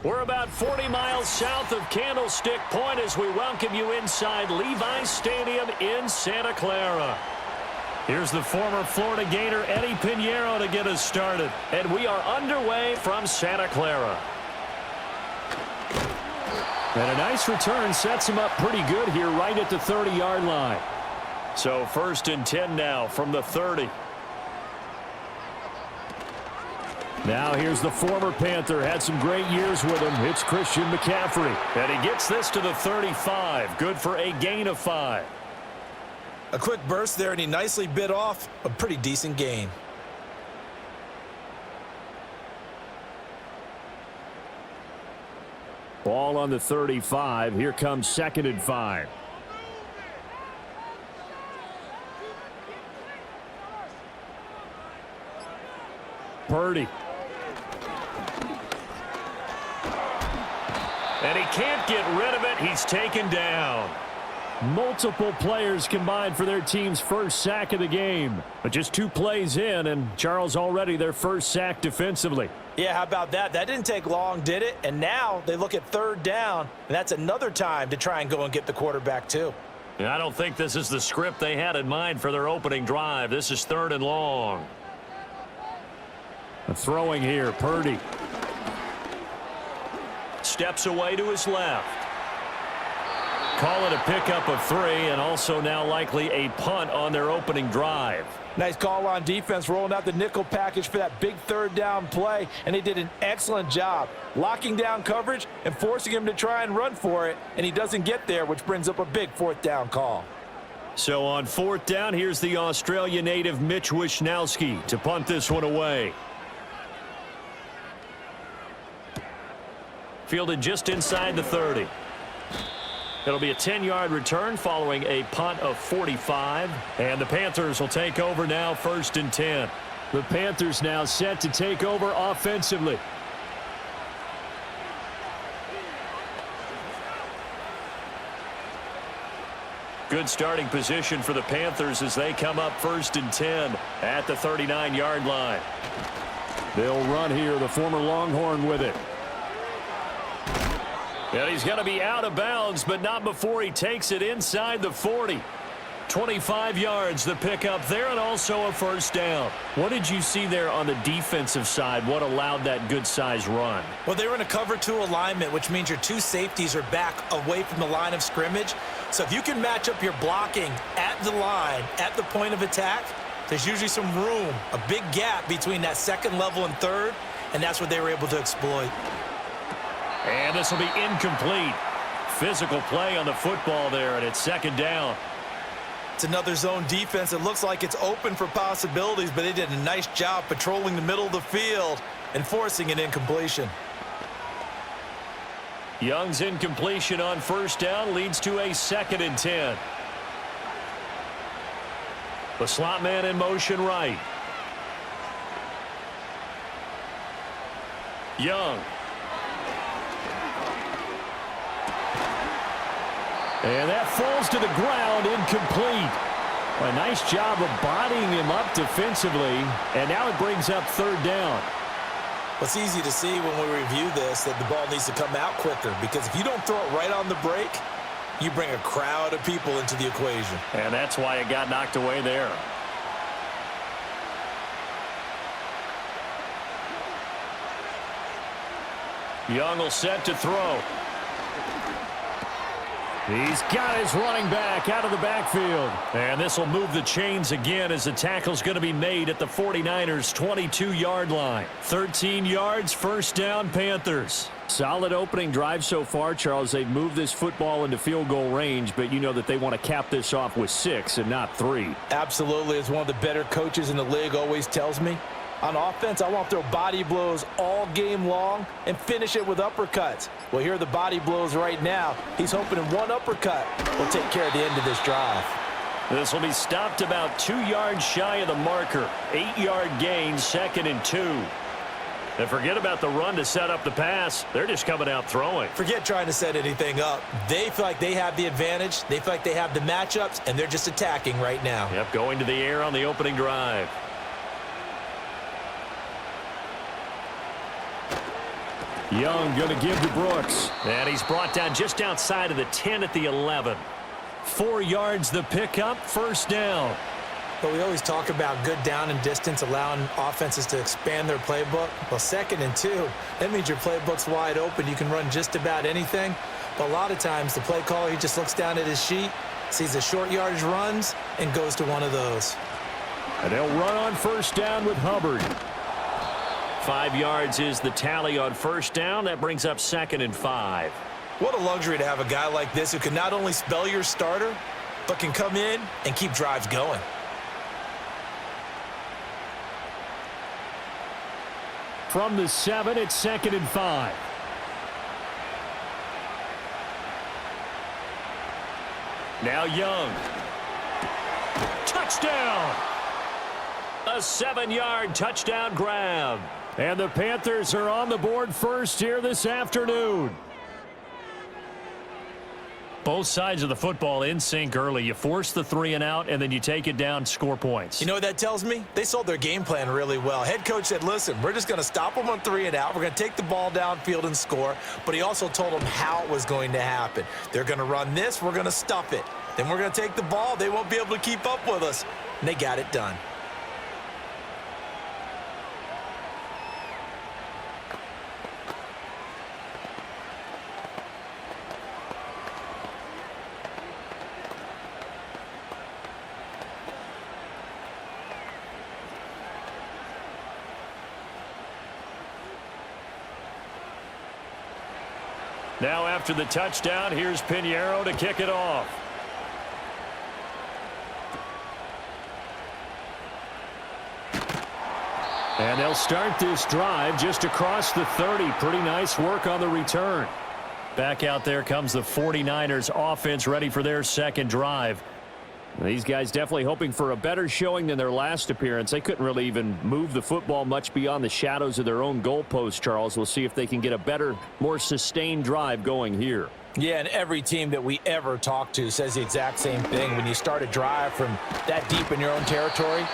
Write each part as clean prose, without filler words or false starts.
We're about 40 miles south of Candlestick Point as we welcome you inside Levi's Stadium in Santa Clara. Here's the former Florida Gator Eddie Pinheiro to get us started. And we are underway from Santa Clara. And a nice return sets him up pretty good here right at the 30-yard line. So 1st and 10 now from the 30. Now here's the former Panther. Had some great years with him. It's Christian McCaffrey. And he gets this to the 35. Good for a gain of 5. A quick burst there, and he nicely bit off a pretty decent gain. Ball on the 35. Here comes 2nd and 5. Purdy. And he can't get rid of it. He's taken down. Multiple players combined for their team's first sack of the game. But just 2 plays in, and Charles already their first sack defensively. Yeah, how about that? That didn't take long, did it? And now they look at 3rd down, and that's another time to try and go and get the quarterback too. And I don't think this is the script they had in mind for their opening drive. This is 3rd and long. Throwing here, Purdy. Steps away to his left. Call it a pickup of 3, and also now likely a punt on their opening drive. Nice call on defense, rolling out the nickel package for that big 3rd down play, and they did an excellent job locking down coverage and forcing him to try and run for it, and he doesn't get there, which brings up a big 4th down call. So on 4th down, here's the Australia native Mitch Wishnowski to punt this one away. Fielded just inside the 30. It'll be a 10-yard return following a punt of 45. And the Panthers will take over now 1st and 10. The Panthers now set to take over offensively. Good starting position for the Panthers as they come up 1st and 10 at the 39-yard line. They'll run here, the former Longhorn with it. And he's going to be out of bounds, but not before he takes it inside the 40. 25 yards, the pickup there, and also a 1st down. What did you see there on the defensive side? What allowed that good-sized run? Well, they were in a cover 2 alignment, which means your 2 safeties are back away from the line of scrimmage. So if you can match up your blocking at the line, at the point of attack, there's usually some room, a big gap between that 2nd level and 3rd, and that's what they were able to exploit. And this will be incomplete. Physical play on the football there, and it's 2nd down. It's another zone defense. It looks like it's open for possibilities, but they did a nice job patrolling the middle of the field and forcing an incompletion. Young's incompletion on 1st down leads to a 2nd and 10. The slot man in motion right. Young. And that falls to the ground, incomplete. A nice job of bodying him up defensively, and now it brings up 3rd down. It's easy to see when we review this that the ball needs to come out quicker, because if you don't throw it right on the break, you bring a crowd of people into the equation. And that's why it got knocked away there. Young will set to throw. He's got his running back out of the backfield. And this will move the chains again as the tackle's going to be made at the 49ers' 22-yard line. 13 yards, 1st down, Panthers. Solid opening drive so far, Charles. They've moved this football into field goal range, but you know that they want to cap this off with 6 and not 3. Absolutely. As one of the better coaches in the league always tells me, on offense, I want to throw body blows all game long and finish it with uppercuts. Well, here are the body blows right now. He's hoping in one uppercut will take care of the end of this drive. This will be stopped about 2 yards shy of the marker. 8-yard gain, 2nd and 2. And forget about the run to set up the pass. They're just coming out throwing. Forget trying to set anything up. They feel like they have the advantage. They feel like they have the matchups, and they're just attacking right now. Yep, going to the air on the opening drive. Young going to give to Brooks. And he's brought down just outside of the 10 at the 11. 4 yards the pickup, first down. But we always talk about good down and distance, allowing offenses to expand their playbook. Well, 2nd and 2, that means your playbook's wide open. You can run just about anything. But a lot of times, the play caller, he just looks down at his sheet, sees the short yardage runs, and goes to one of those. And they'll run on first down with Hubbard. 5 yards is the tally on first down. That brings up 2nd and 5. What a luxury to have a guy like this who can not only spell your starter, but can come in and keep drives going. From the 7, it's 2nd and 5. Now Young. Touchdown! A 7-yard touchdown grab. And the Panthers are on the board first here this afternoon. Both sides of the football in sync early. You force the 3 and out, and then you take it down, score points. You know what that tells me? They sold their game plan really well. Head coach said, listen, we're just going to stop them on 3 and out. We're going to take the ball downfield and score. But he also told them how it was going to happen. They're going to run this. We're going to stuff it. Then we're going to take the ball. They won't be able to keep up with us. And they got it done. Now after the touchdown, here's Pinheiro to kick it off. And they'll start this drive just across the 30. Pretty nice work on the return. Back out there comes the 49ers offense ready for their second drive. These guys definitely hoping for a better showing than their last appearance. They couldn't really even move the football much beyond the shadows of their own goalpost, Charles. We'll see if they can get a better, more sustained drive going here. Yeah, and every team that we ever talk to says the exact same thing. When you start a drive from that deep in your own territory,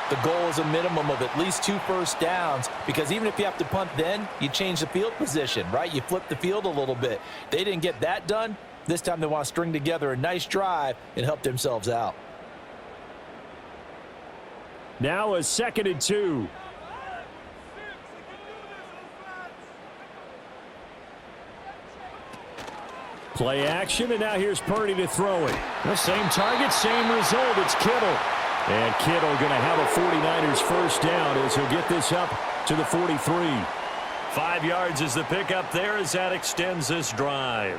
the goal is a minimum of at least 2 first downs, because even if you have to punt then, you change the field position, right? You flip the field a little bit. They didn't get that done. This time they want to string together a nice drive and help themselves out. Now a 2nd and 2. Play action, and now here's Purdy to throw it. The same target, same result. It's Kittle. And Kittle going to have a 49ers first down as he'll get this up to the 43. 5 yards is the pickup there as that extends this drive.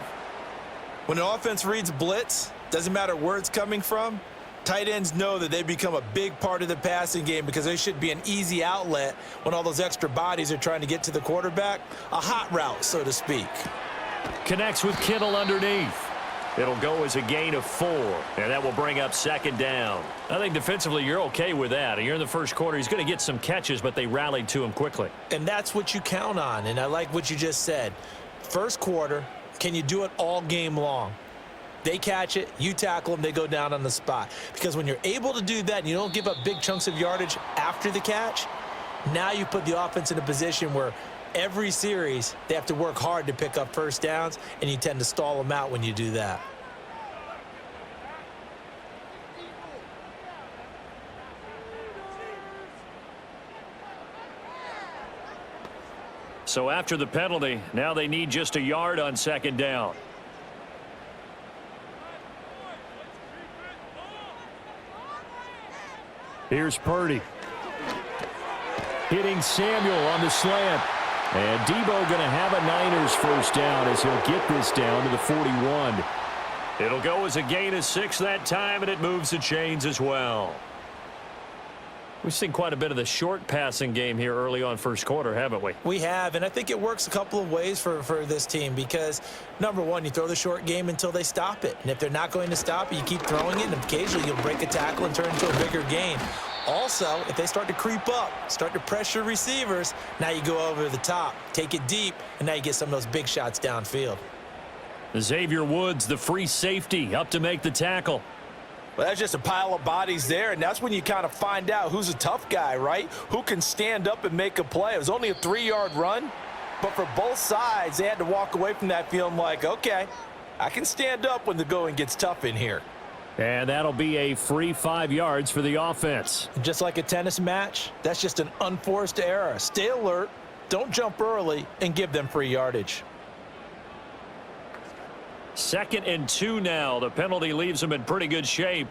When an offense reads blitz, doesn't matter where it's coming from, tight ends know that they become a big part of the passing game because they should be an easy outlet when all those extra bodies are trying to get to the quarterback. A hot route, so to speak. Connects with Kittle underneath. It'll go as a gain of 4, and that will bring up 2nd down. I think defensively you're okay with that. You're in the first quarter. He's going to get some catches, but they rallied to him quickly. And that's what you count on, and I like what you just said. First quarter, can you do it all game long? They catch it, you tackle them, they go down on the spot. Because when you're able to do that and you don't give up big chunks of yardage after the catch, now you put the offense in a position where every series they have to work hard to pick up first downs, and you tend to stall them out when you do that. So after the penalty, now they need just a yard on 2nd down. Here's Purdy. Hitting Samuel on the slant. And Debo going to have a Niners first down as he'll get this down to the 41. It'll go as a gain of 6 that time, and it moves the chains as well. We've seen quite a bit of the short passing game here early on first quarter, haven't we? We have, and I think it works a couple of ways for this team because, number one, you throw the short game until they stop it. And if they're not going to stop it, you keep throwing it, and occasionally you'll break a tackle and turn it into a bigger gain. Also, if they start to creep up, start to pressure receivers, now you go over the top, take it deep, and now you get some of those big shots downfield. Xavier Woods, the free safety, up to make the tackle. Well, that's just a pile of bodies there, and that's when you kind of find out who's a tough guy, right? Who can stand up and make a play. It was only a 3-yard run, But for both sides, they had to walk away from that feeling like, okay, I can stand up when the going gets tough in here. And that'll be a free 5 yards for the offense. Just like a tennis match, that's just an unforced error. Stay alert, don't jump early, and give them free yardage. 2nd and 2 now. The penalty leaves them in pretty good shape.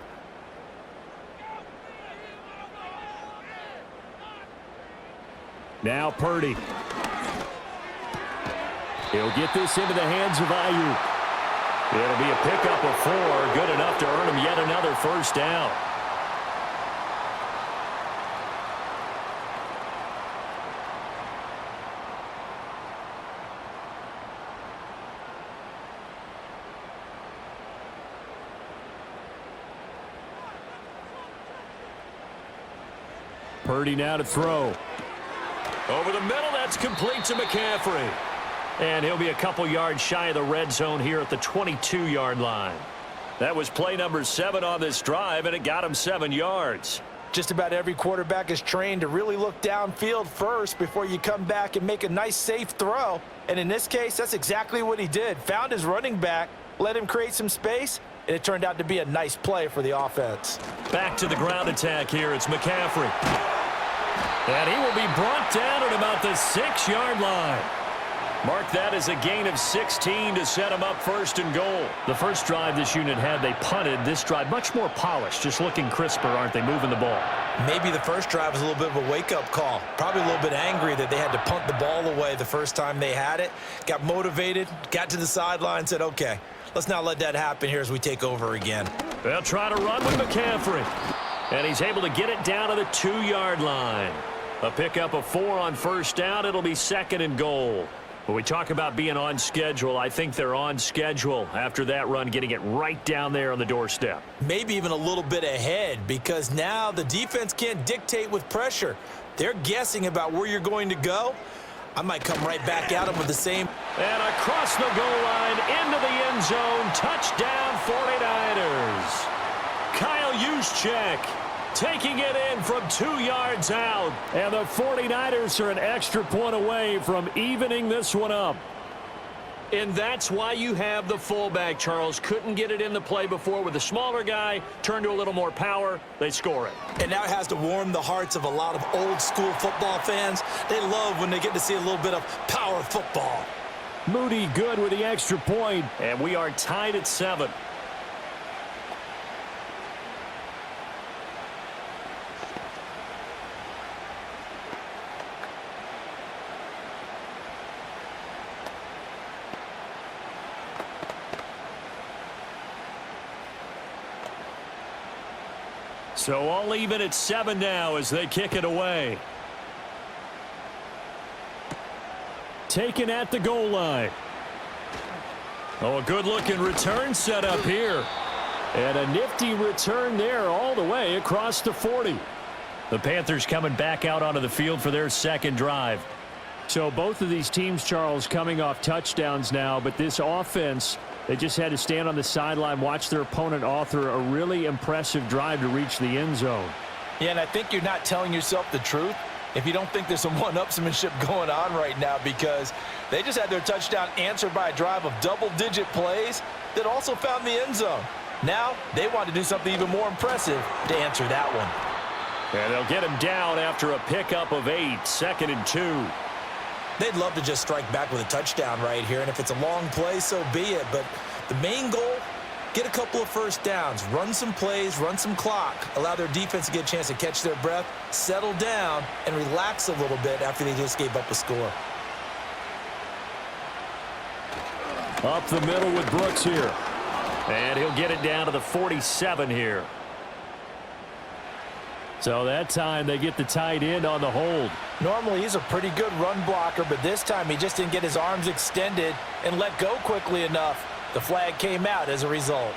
Now Purdy. He'll get this into the hands of Ayuk. It'll be a pickup of 4, good enough to earn him yet another first down. Purdy now to throw. Over the middle, that's complete to McCaffrey. And he'll be a couple yards shy of the red zone here at the 22-yard line. That was play number 7 on this drive, and it got him 7 yards. Just about every quarterback is trained to really look downfield first before you come back and make a nice, safe throw. And in this case, that's exactly what he did. Found his running back, let him create some space, and it turned out to be a nice play for the offense. Back to the ground attack here. It's McCaffrey. And he will be brought down at about the 6-yard line. Mark that as a gain of 16 to set him up 1st and goal. The first drive this unit had, they punted. This drive, much more polished, just looking crisper, aren't they, moving the ball? Maybe the first drive was a little bit of a wake-up call. Probably a little bit angry that they had to punt the ball away the first time they had it. Got motivated, got to the sideline, said, okay, let's not let that happen here as we take over again. They'll try to run with McCaffrey. And he's able to get it down to the 2-yard line. A pickup of 4 on first down. It'll be 2nd and goal. When we talk about being on schedule, I think they're on schedule after that run, getting it right down there on the doorstep. Maybe even a little bit ahead, because now the defense can't dictate with pressure. They're guessing about where you're going to go. I might come right back at them with the same. And across the goal line, into the end zone, touchdown 49ers. Kyle Juszczyk taking it in from 2 yards out. And the 49ers are an extra point away from evening this one up. And that's why you have the fullback, Charles. Couldn't get it in the play before with the smaller guy. Turned to a little more power. They score it. And now it has to warm the hearts of a lot of old-school football fans. They love when they get to see a little bit of power football. Moody good with the extra point. And we are tied at 7. So all even at 7 now as they kick it away. Taken at the goal line. Oh, a good-looking return set up here. And a nifty return there all the way across the 40. The Panthers coming back out onto the field for their 2nd drive. So both of these teams, Charles, coming off touchdowns now, but this offense, they just had to stand on the sideline, watch their opponent author a really impressive drive to reach the end zone. Yeah, and I think you're not telling yourself the truth if you don't think there's some one-upsmanship going on right now, because they just had their touchdown answered by a drive of double-digit plays that also found the end zone. Now they want to do something even more impressive to answer that one. And they'll get him down after a pickup of 8, 2nd and 2. They'd love to just strike back with a touchdown right here, and if it's a long play, so be it. But the main goal, get a couple of first downs, run some plays, run some clock, allow their defense to get a chance to catch their breath, settle down, and relax a little bit after they just gave up a score. Up the middle with Brooks here. And he'll get it down to the 47 here. So that time they get the tight end on the hold. Normally he's a pretty good run blocker, but this time he just didn't get his arms extended and let go quickly enough. The flag came out as a result.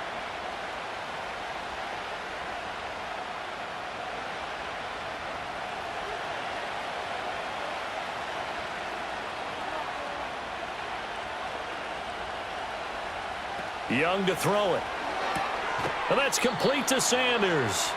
Young to throw it. And that's complete to Sanders.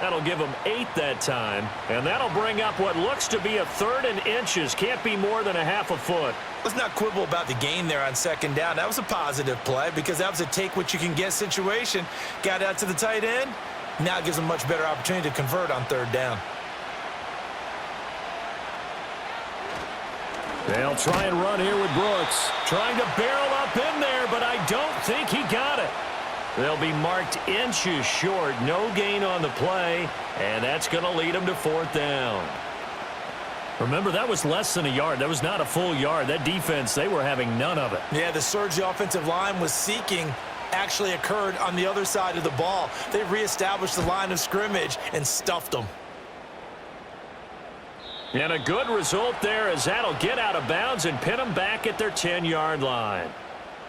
That'll give them 8 that time, and that'll bring up what looks to be a 3rd and inches. Can't be more than a half a foot. Let's not quibble about the gain there on 2nd down. That was a positive play because that was a take-what-you-can-get situation. Got out to the tight end. Now it gives them a much better opportunity to convert on 3rd down. They'll try and run here with Brooks. Trying to barrel up in there, but I don't think he got it. They'll be marked inches short. No gain on the play, and that's going to lead them to 4th down. Remember, that was less than a yard. That was not a full yard. That defense, they were having none of it. Yeah, the surge the offensive line was seeking actually occurred on the other side of the ball. They reestablished the line of scrimmage and stuffed them. And a good result there as that'll get out of bounds and pin them back at their 10-yard line.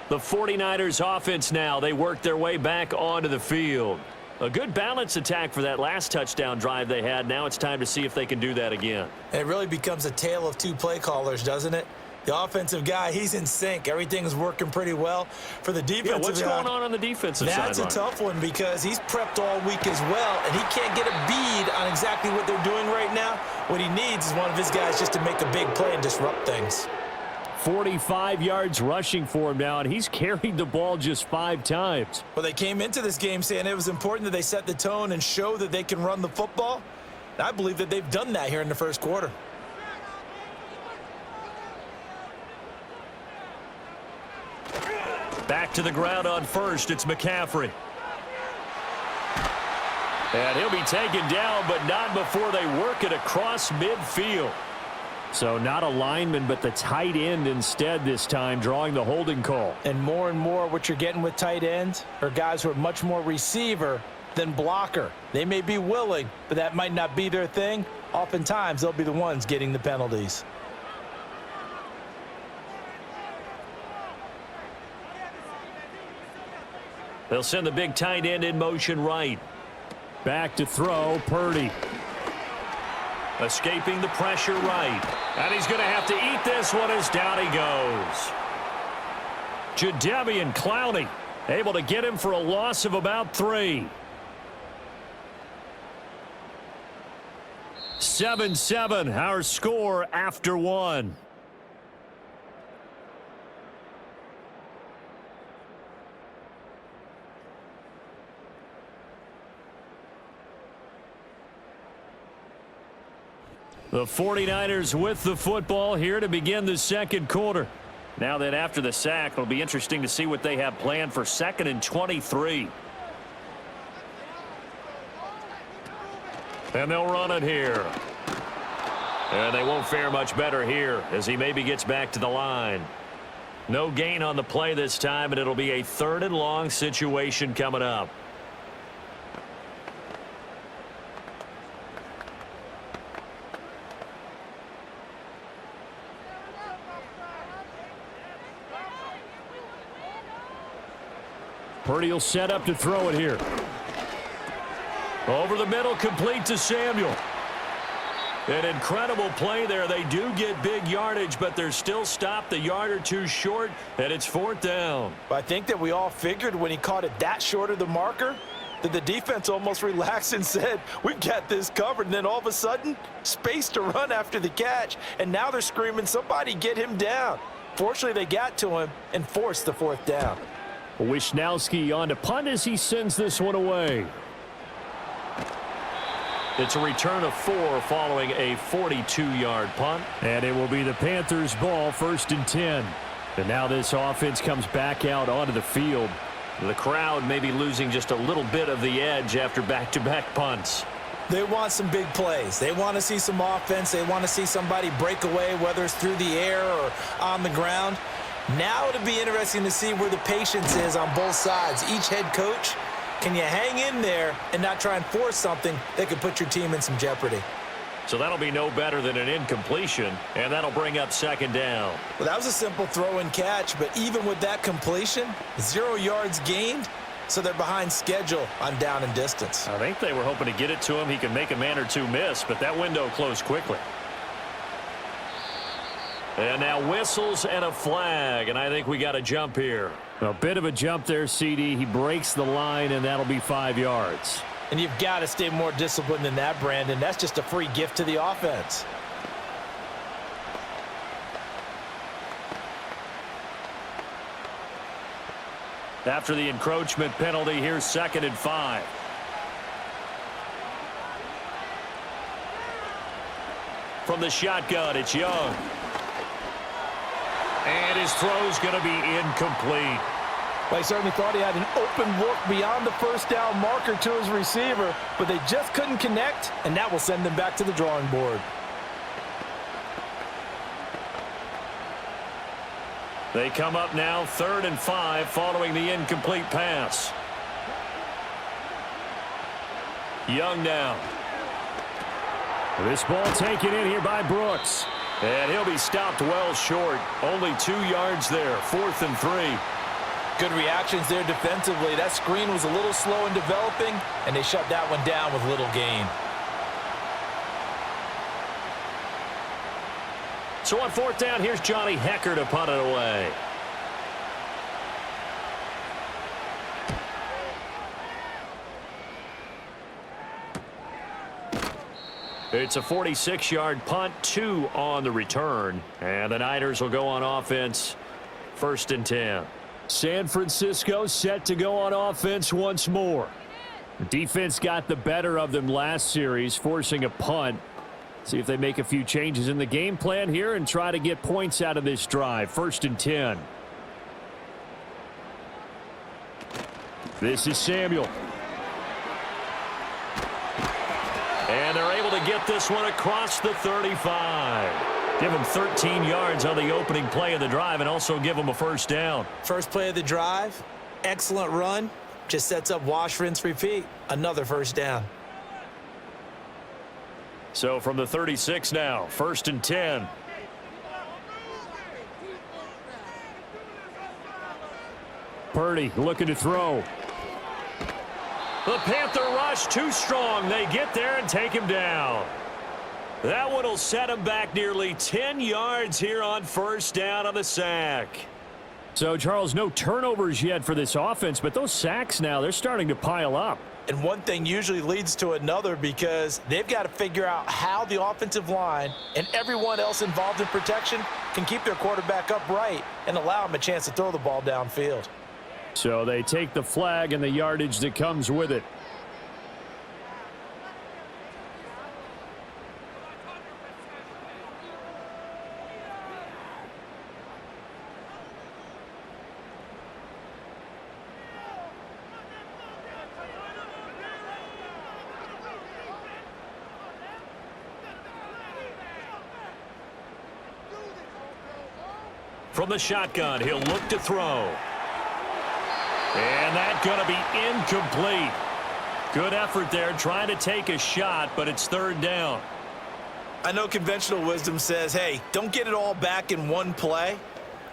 The 49ers offense now, they work their way back onto the field. A good balance attack for that last touchdown drive they had. Now it's time to see if they can do that again. It really becomes a tale of 2 play callers, doesn't it? The offensive guy, he's in sync. Everything's working pretty well. For the defensive what's going on the defensive side? That's a tough one because he's prepped all week as well, and he can't get a bead on exactly what they're doing right now. What he needs is one of his guys just to make a big play and disrupt things. 45 yards rushing for him now, and he's carried the ball just 5 times. Well, they came into this game saying it was important that they set the tone and show that they can run the football. And I believe that they've done that here in the first quarter. Back to the ground on first. It's McCaffrey. And he'll be taken down, but not before they work it across midfield. So not a lineman, but the tight end instead this time, drawing the holding call. And more what you're getting with tight ends are guys who are much more receiver than blocker. They may be willing, but that might not be their thing. Oftentimes, they'll be the ones getting the penalties. They'll send the big tight end in motion right. Back to throw, Purdy. Escaping the pressure right. And he's going to have to eat this one as down he goes. Jadeveon Clowney able to get him for a loss of about 3. 7-7, our score after 1. The 49ers with the football here to begin the second quarter. Now that after the sack, it'll be interesting to see what they have planned for 2nd and 23. And they'll run it here. And they won't fare much better here as he maybe gets back to the line. No gain on the play this time, and it'll be a 3rd and long situation coming up. Purdy will set up to throw it here. Over the middle, complete to Samuel. An incredible play there. They do get big yardage, but they're still stopped a yard or 2 short, and it's 4th down. I think that we all figured when he caught it that short of the marker that the defense almost relaxed and said, we've got this covered. And then all of a sudden, space to run after the catch, and now they're screaming, somebody get him down. Fortunately, they got to him and forced the 4th down. Wisnowski on to punt as he sends this one away. It's a return of 4 following a 42-yard punt. And it will be the Panthers' ball, 1st and 10. And now this offense comes back out onto the field. The crowd may be losing just a little bit of the edge after back-to-back punts. They want some big plays. They want to see some offense. They want to see somebody break away, whether it's through the air or on the ground. Now it'll be interesting to see where the patience is on both sides. Each head coach, can you hang in there and not try and force something that could put your team in some jeopardy? So that'll be no better than an incompletion, and that'll bring up 2nd down. Well, that was a simple throw and catch, but even with that completion, 0 yards gained, so they're behind schedule on down and distance. I think they were hoping to get it to him. He could make a man or 2 miss, but that window closed quickly. And now whistles and a flag, and I think we got a jump here. A bit of a jump there, CD. He breaks the line, and that'll be 5 yards. And you've got to stay more disciplined than that, Brandon. That's just a free gift to the offense. After the encroachment penalty, here's 2nd and 5. From the shotgun, it's Young. And his throw's going to be incomplete. Well, he certainly thought he had an open look beyond the first down marker to his receiver, but they just couldn't connect, and that will send them back to the drawing board. They come up now 3rd and 5 following the incomplete pass. Young now. This ball taken in here by Brooks. And he'll be stopped well short. Only 2 yards there. 4th and 3. Good reactions there defensively. That screen was a little slow in developing, and they shut that one down with little gain. So on 4th down, here's Johnny Hecker to punt it away. It's a 46-yard punt, 2 on the return. And the Niners will go on offense, 1st and 10. San Francisco set to go on offense once more. The defense got the better of them last series, forcing a punt. See if they make a few changes in the game plan here and try to get points out of this drive. 1st and 10. This is Samuel. And they're able to get this one across the 35. Give them 13 yards on the opening play of the drive and also give them a 1st down. First play of the drive, excellent run. Just sets up wash, rinse, repeat. Another 1st down. So from the 36 now, 1st and 10. Purdy looking to throw. The Panther rush too strong. They get there and take him down. That one will set him back nearly 10 yards here on 1st down on the sack. So, Charles, no turnovers yet for this offense, but those sacks now, they're starting to pile up. And one thing usually leads to another because they've got to figure out how the offensive line and everyone else involved in protection can keep their quarterback upright and allow him a chance to throw the ball downfield. So they take the flag and the yardage that comes with it. From the shotgun, he'll look to throw. And that's going to be incomplete. Good effort there trying to take a shot, but it's 3rd down. I know conventional wisdom says, hey, don't get it all back in one play.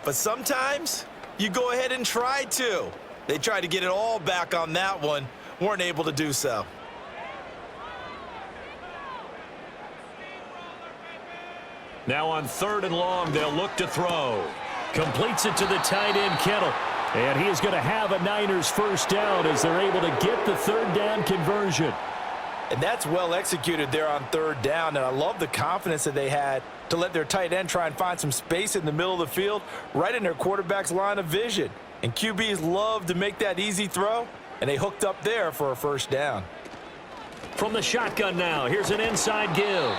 But sometimes you go ahead and try to. They tried to get it all back on that one, weren't able to do so. Now on 3rd and long, they'll look to throw. Completes it to the tight end, Kittle. And he is going to have a Niners 1st down as they're able to get the 3rd down conversion. And that's well executed there on 3rd down. And I love the confidence that they had to let their tight end try and find some space in the middle of the field, right in their quarterback's line of vision. And QBs love to make that easy throw, and they hooked up there for a 1st down. From the shotgun now, here's an inside give.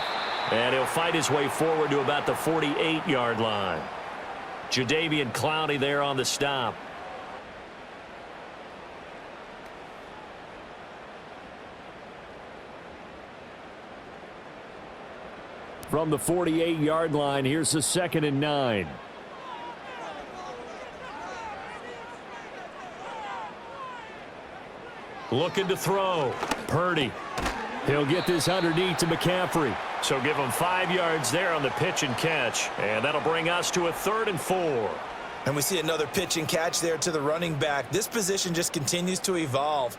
And he'll fight his way forward to about the 48-yard line. Jadeveon Clowney there on the stop. From the 48-yard line, here's the 2nd and 9. Looking to throw. Purdy. He'll get this underneath to McCaffrey. So give him 5 yards there on the pitch and catch. And that'll bring us to a 3rd and 4. And we see another pitch and catch there to the running back. This position just continues to evolve.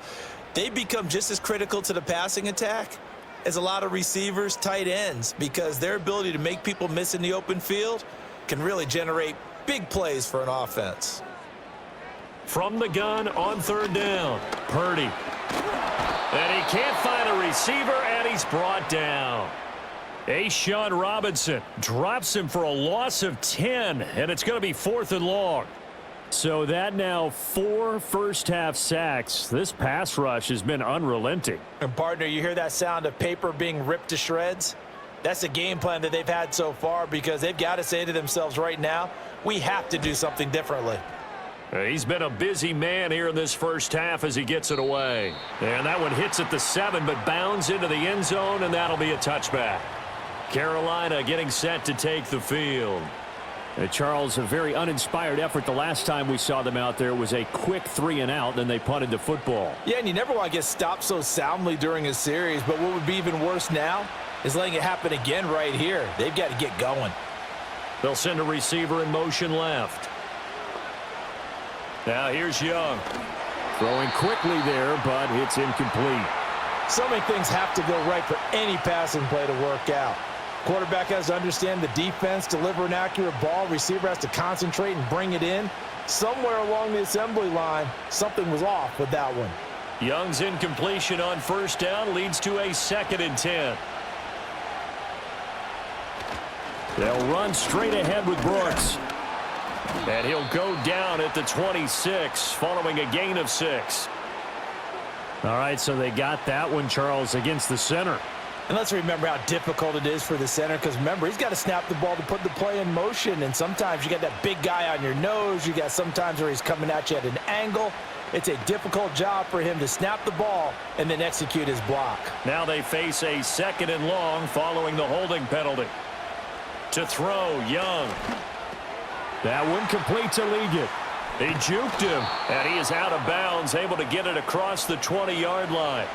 They become just as critical to the passing attack as a lot of receivers, tight ends, because their ability to make people miss in the open field can really generate big plays for an offense. From the gun on 3rd down, Purdy. And he can't find a receiver, and he's brought down. Sean Robinson drops him for a loss of 10, and it's going to be 4th and long. So that now 4 first-half sacks. This pass rush has been unrelenting. And, partner, you hear that sound of paper being ripped to shreds? That's the game plan that they've had so far because they've got to say to themselves right now, we have to do something differently. He's been a busy man here in this first half as he gets it away. And that one hits at the 7, but bounds into the end zone, and that'll be a touchback. Carolina getting set to take the field. Charles, a very uninspired effort. The last time we saw them out there was a quick 3-and-out, then they punted the football. Yeah, and you never want to get stopped so soundly during a series, but what would be even worse now is letting it happen again right here. They've got to get going. They'll send a receiver in motion left. Now here's Young. Throwing quickly there, but it's incomplete. So many things have to go right for any passing play to work out. Quarterback has to understand the defense, deliver an accurate ball. Receiver has to concentrate and bring it in. Somewhere along the assembly line, something was off with that one. Young's incompletion on first down leads to a 2nd and 10. They'll run straight ahead with Brooks. And he'll go down at the 26 following a gain of 6. All right, so they got that one, Charles, against the center. And let's remember how difficult it is for the center because, remember, he's got to snap the ball to put the play in motion. And sometimes you got that big guy on your nose. You got sometimes where he's coming at you at an angle. It's a difficult job for him to snap the ball and then execute his block. Now they face a 2nd and long following the holding penalty. To throw, Young. That one complete to Liggett. He juked him, and he is out of bounds, able to get it across the 20-yard line.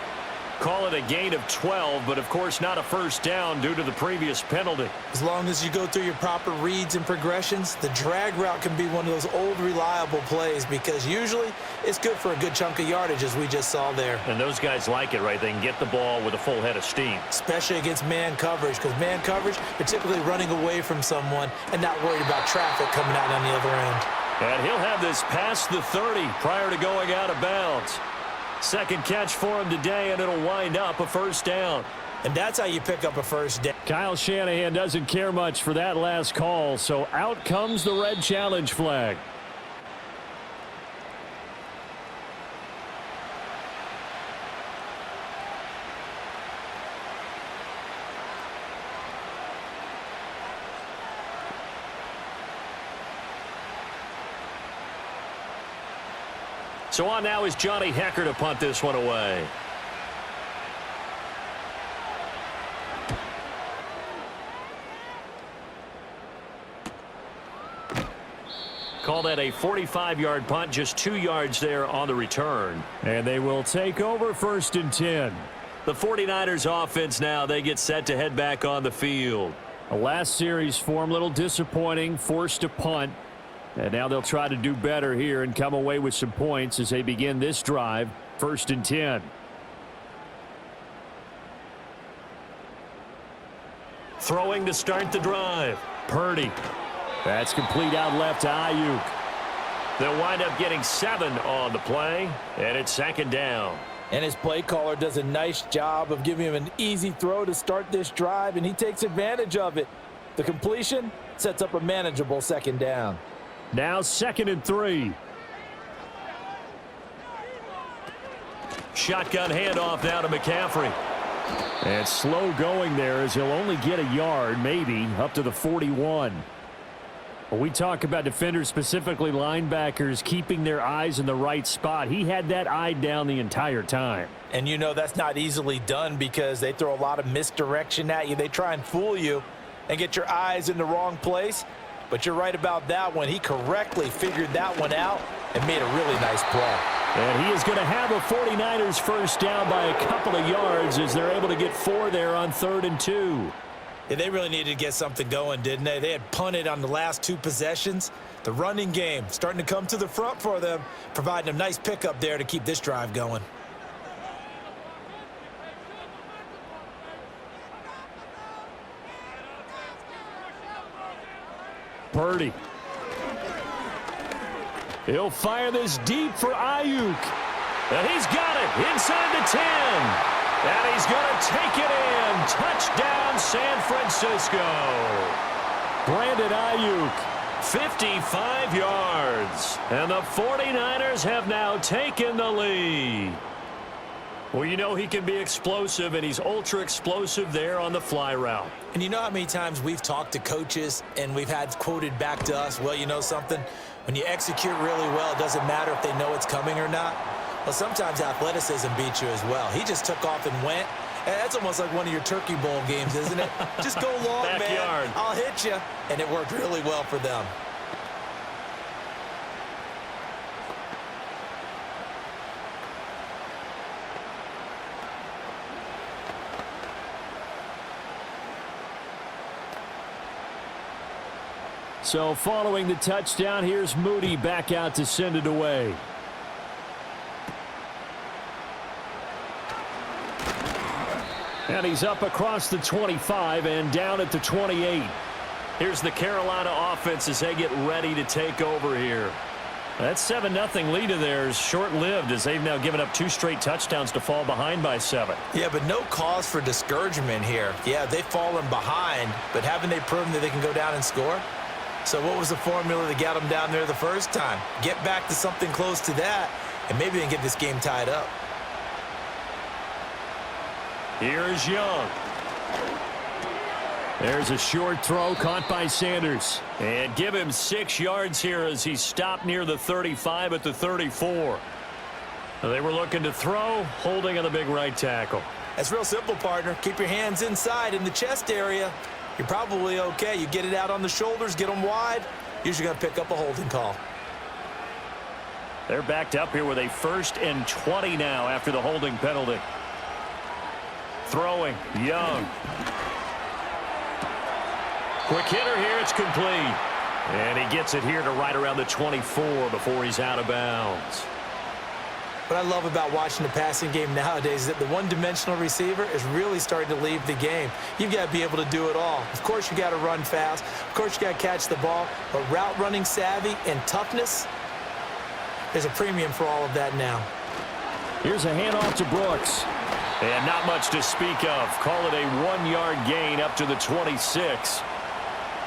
Call it a gain of 12, but of course not a first down due to the previous penalty. As long as you go through your proper reads and progressions, the drag route can be one of those old reliable plays because usually it's good for a good chunk of yardage as we just saw there. And those guys like it, right? They can get the ball with a full head of steam. Especially against man coverage because man coverage, particularly running away from someone and not worried about traffic coming out on the other end. And he'll have this past the 30 prior to going out of bounds. 2nd catch for him today, and it'll wind up a first down. And that's how you pick up a first down. Kyle Shanahan doesn't care much for that last call, so out comes the red challenge flag. So on now is Johnny Hecker to punt this one away. Call that a 45-yard punt, just 2 yards there on the return. And they will take over 1st and 10. The 49ers offense now, they get set to head back on the field. The last series form, a little disappointing, forced to punt. And now they'll try to do better here and come away with some points as they begin this drive, 1st and 10. Throwing to start the drive. Purdy. That's complete out left to Ayuk. They'll wind up getting 7 on the play, and it's 2nd down. And his play caller does a nice job of giving him an easy throw to start this drive, and he takes advantage of it. The completion sets up a manageable 2nd down. Now 2nd and 3. Shotgun handoff now to McCaffrey. And slow going there as he'll only get a yard, maybe, up to the 41. When we talk about defenders, specifically linebackers, keeping their eyes in the right spot, he had that eye down the entire time. And you know that's not easily done because they throw a lot of misdirection at you. They try and fool you and get your eyes in the wrong place. But you're right about that one. He correctly figured that one out and made a really nice play. And he is going to have a 49ers first down by a couple of yards as they're able to get 4 there on 3rd and 2. Yeah, they really needed to get something going, didn't they? They had punted on the last 2 possessions. The running game starting to come to the front for them, providing a nice pickup there to keep this drive going. Purdy. He'll fire this deep for Ayuk. And he's got it inside the 10. And he's going to take it in. Touchdown, San Francisco. Brandon Ayuk, 55 yards. And the 49ers have now taken the lead. Well, you know he can be explosive, and he's ultra explosive there on the fly route. And you know how many times we've talked to coaches and we've had quoted back to us, well, you know something? When you execute really well, it doesn't matter if they know it's coming or not. Well, sometimes athleticism beats you as well. He just took off and went. And that's almost like one of your Turkey Bowl games, isn't it? Just go long, Backyard. man. I'll hit you. And it worked really well for them. So following the touchdown, here's Moody back out to send it away. And he's up across the 25 and down at the 28. Here's the Carolina offense as they get ready to take over here. That 7-0 lead of theirs short-lived as they've now given up 2 straight touchdowns to fall behind by 7. Yeah, but no cause for discouragement here. Yeah, they've fallen behind, but haven't they proven that they can go down and score? So what was the formula that got them down there the first time? Get back to something close to that, and maybe they can get this game tied up. Here's Young. There's a short throw caught by Sanders. And give him 6 yards here as he stopped near the 35 at the 34. They were looking to throw, holding on the big right tackle. That's real simple, partner. Keep your hands inside in the chest area. You're probably okay. You get it out on the shoulders, get them wide. Usually going to pick up a holding call. They're backed up here with a 1st and 20 now after the holding penalty. Throwing, Young. Quick hitter here, it's complete. And he gets it here to right around the 24 before he's out of bounds. What I love about watching the passing game nowadays is that the one-dimensional receiver is really starting to leave the game. You've got to be able to do it all. Of course, you got to run fast. Of course, you got to catch the ball. But route running savvy and toughness, there's a premium for all of that now. Here's a handoff to Brooks. And not much to speak of. Call it a 1-yard gain up to the 26.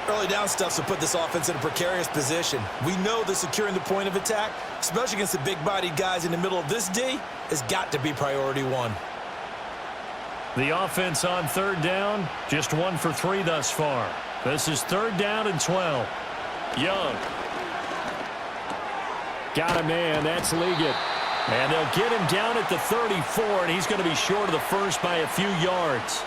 Early down stuff to put this offense in a precarious position. We know that securing the point of attack, especially against the big-bodied guys in the middle of this D, has got to be priority 1. The offense on 3rd down, just 1 for 3 thus far. This is 3rd down and 12. Young. Got a man. That's Liggett. And they'll get him down at the 34, and he's going to be short of the first by a few yards.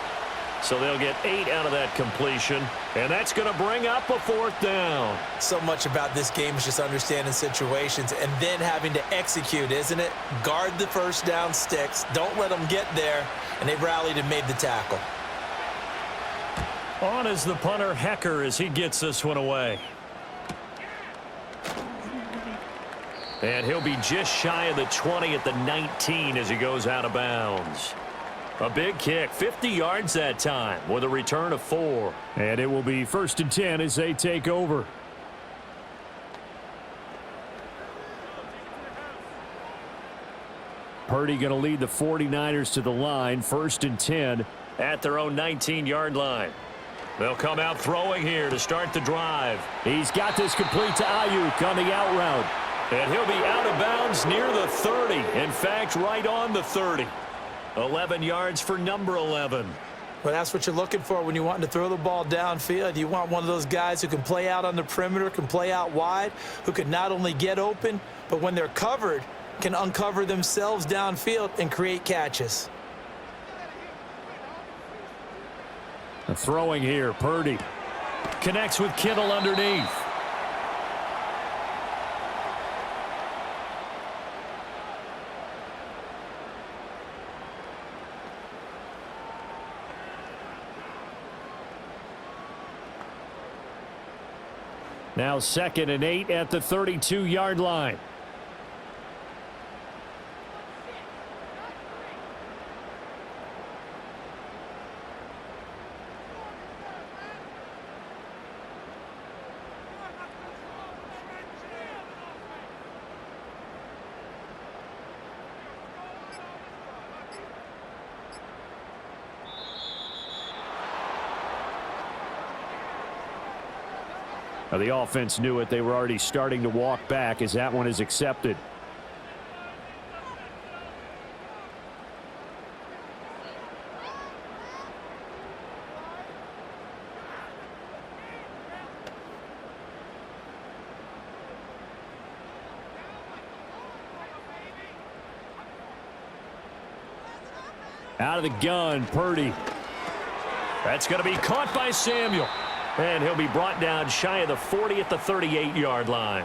So they'll get 8 out of that completion, and that's going to bring up a 4th down. So much about this game is just understanding situations and then having to execute, isn't it? Guard the first down sticks. Don't let them get there, and they've rallied and made the tackle. On is the punter, Hecker, as he gets this one away. And he'll be just shy of the 20 at the 19 as he goes out of bounds. A big kick, 50 yards that time with a return of 4. And it will be 1st and 10 as they take over. Purdy going to lead the 49ers to the line, 1st and 10. At their own 19-yard line. They'll come out throwing here to start the drive. He's got this complete to Ayuk on the out route. And he'll be out of bounds near the 30. In fact, right on the 30. 11 yards for number 11. Well, that's what you're looking for when you're wanting to throw the ball downfield. You want one of those guys who can play out on the perimeter, can play out wide, who can not only get open, but when they're covered, can uncover themselves downfield and create catches. Throwing here, Purdy. Connects with Kittle underneath. Now 2nd and 8 at the 32-yard line. Now, the offense knew it. They were already starting to walk back as that one is accepted. Out of the gun, Purdy. That's going to be caught by Samuel. And he'll be brought down shy of the 40 at the 38-yard line.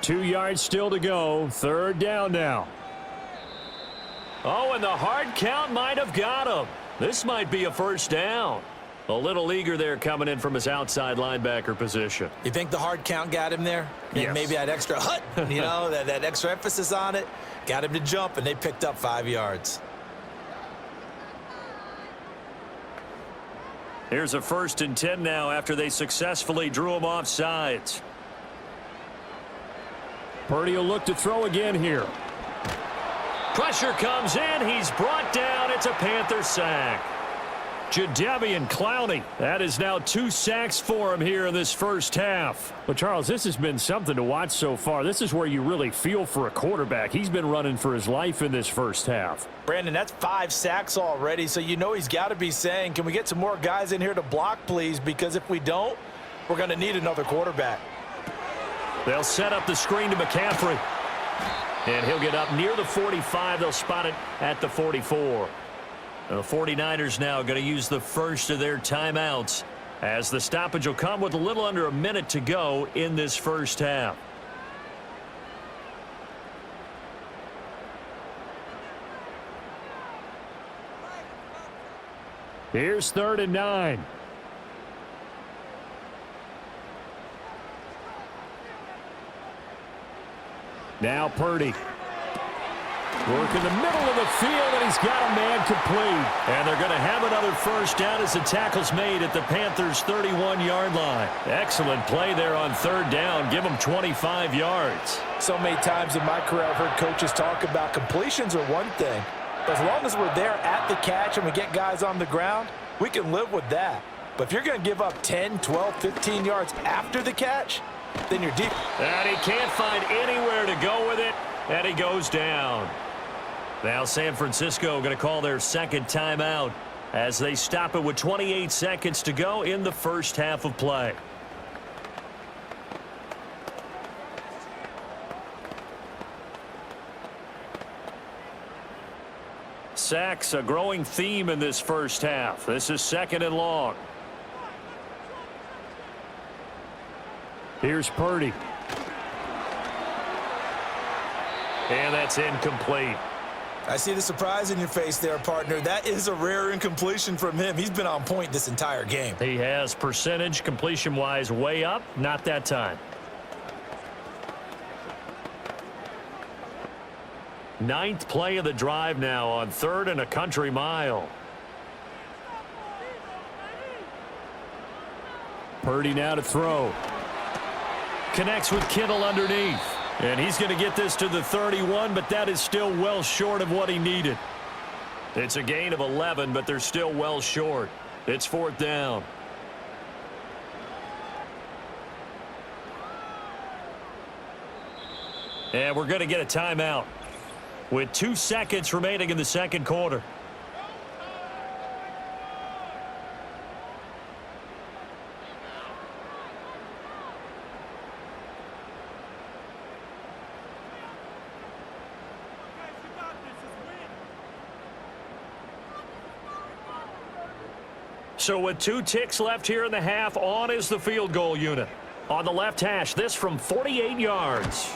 Two yards still to go. Third down now. Oh, and the hard count might have got him. This might be a first down. A little eager there coming in from his outside linebacker position. You think the hard count got him there? Yes. Maybe that extra hut, you know, that extra emphasis on it. Got him to jump, and they picked up 5 yards. Here's a 1st and 10 now after they successfully drew him off sides. Purdy will look to throw again here. Pressure comes in. He's brought down. It's a Panther sack. Jadeveon Clowney. That is now 2 sacks for him here in this first half. But, Charles, this has been something to watch so far. This is where you really feel for a quarterback. He's been running for his life in this first half. Brandon, that's 5 sacks already, so you know he's got to be saying, can we get some more guys in here to block, please? Because if we don't, we're going to need another quarterback. They'll set up the screen to McCaffrey. And he'll get up near the 45. They'll spot it at the 44. The 49ers now going to use the first of their timeouts as the stoppage will come with a little under a minute to go in this first half. Here's 3rd and 9. Now Purdy. Work in the middle of the field, and he's got a man complete. And they're going to have another first down as the tackle's made at the Panthers' 31-yard line. Excellent play there on 3rd down. Give them 25 yards. So many times in my career I've heard coaches talk about completions are one thing. As long as we're there at the catch and we get guys on the ground, we can live with that. But if you're going to give up 10, 12, 15 yards after the catch, then you're deep. And he can't find anywhere to go with it, and he goes down. Now San Francisco going to call their 2nd timeout as they stop it with 28 seconds to go in the first half of play. Sacks, a growing theme in this first half. This is 2nd and long. Here's Purdy. And that's incomplete. I see the surprise in your face there, partner. That is a rare incompletion from him. He's been on point this entire game. He has percentage completion-wise way up. Not that time. 9th play of the drive now on 3rd and a country mile. Purdy now to throw. Connects with Kittle underneath. And he's going to get this to the 31, but that is still well short of what he needed. It's a gain of 11, but they're still well short. It's 4th down. And we're going to get a timeout with 2 seconds remaining in the 2nd quarter. So with 2 ticks left here in the half, on is the field goal unit. On the left hash, this from 48 yards.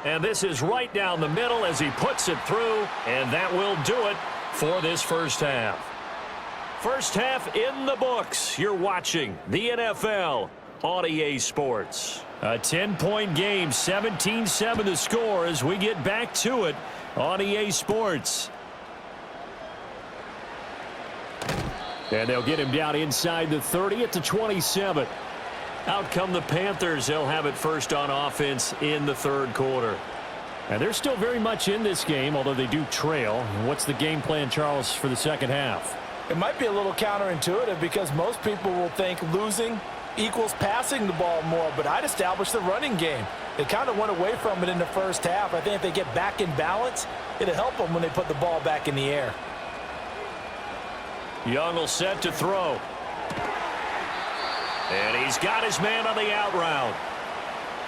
And this is right down the middle as he puts it through, and that will do it for this first half. First half in the books. You're watching the NFL on EA Sports. A 10-point game, 17-7 the score as we get back to it on EA Sports. And they'll get him down inside the 30 at the 27. Out come the Panthers. They'll have it first on offense in the 3rd quarter. And they're still very much in this game, although they do trail. What's the game plan, Charles, for the second half? It might be a little counterintuitive because most people will think losing equals passing the ball more, but I'd establish the running game. They kind of went away from it in the first half. I think if they get back in balance, it'll help them when they put the ball back in the air. Young will set to throw. And he's got his man on the out route.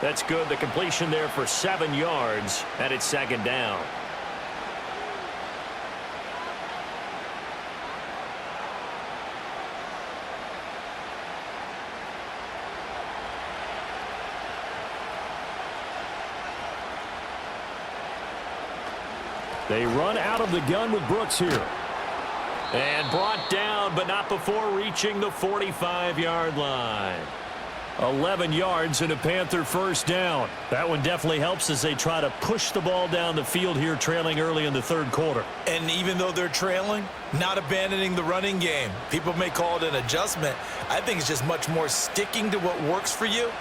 That's good. The completion there for 7 yards, and it's second down. They run out of the gun with Brooks here. And brought down, but not before reaching the 45-yard line. 11 yards and a Panther first down. That one definitely helps as they try to push the ball down the field here, trailing early in the third quarter. And even though they're trailing, not abandoning the running game. People may call it an adjustment. I think it's just much more sticking to what works for you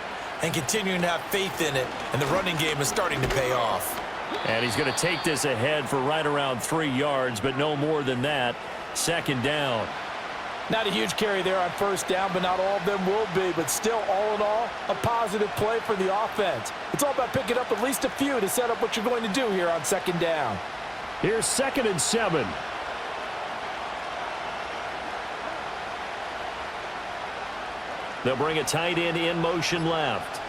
and continuing to have faith in it. And the running game is starting to pay off. And he's going to take this ahead for right around 3 yards, but no more than that. Second down. Not a huge carry there on first down, but not all of them will be. But still, all in all, a positive play for the offense. It's all about picking up at least a few to set up what you're going to do here on second down. Here's 2nd and 7. They'll bring a tight end in motion left.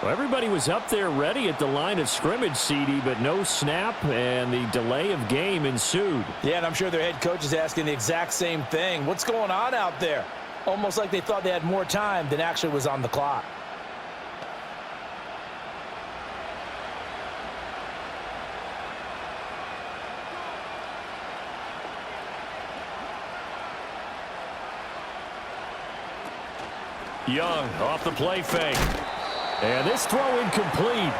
Well, everybody was up there ready at the line of scrimmage, CD, but no snap, and the delay of game ensued. Yeah, and I'm sure their head coach is asking the exact same thing. What's going on out there? Almost like they thought they had more time than actually was on the clock. Young off the play fake. And this throw incomplete.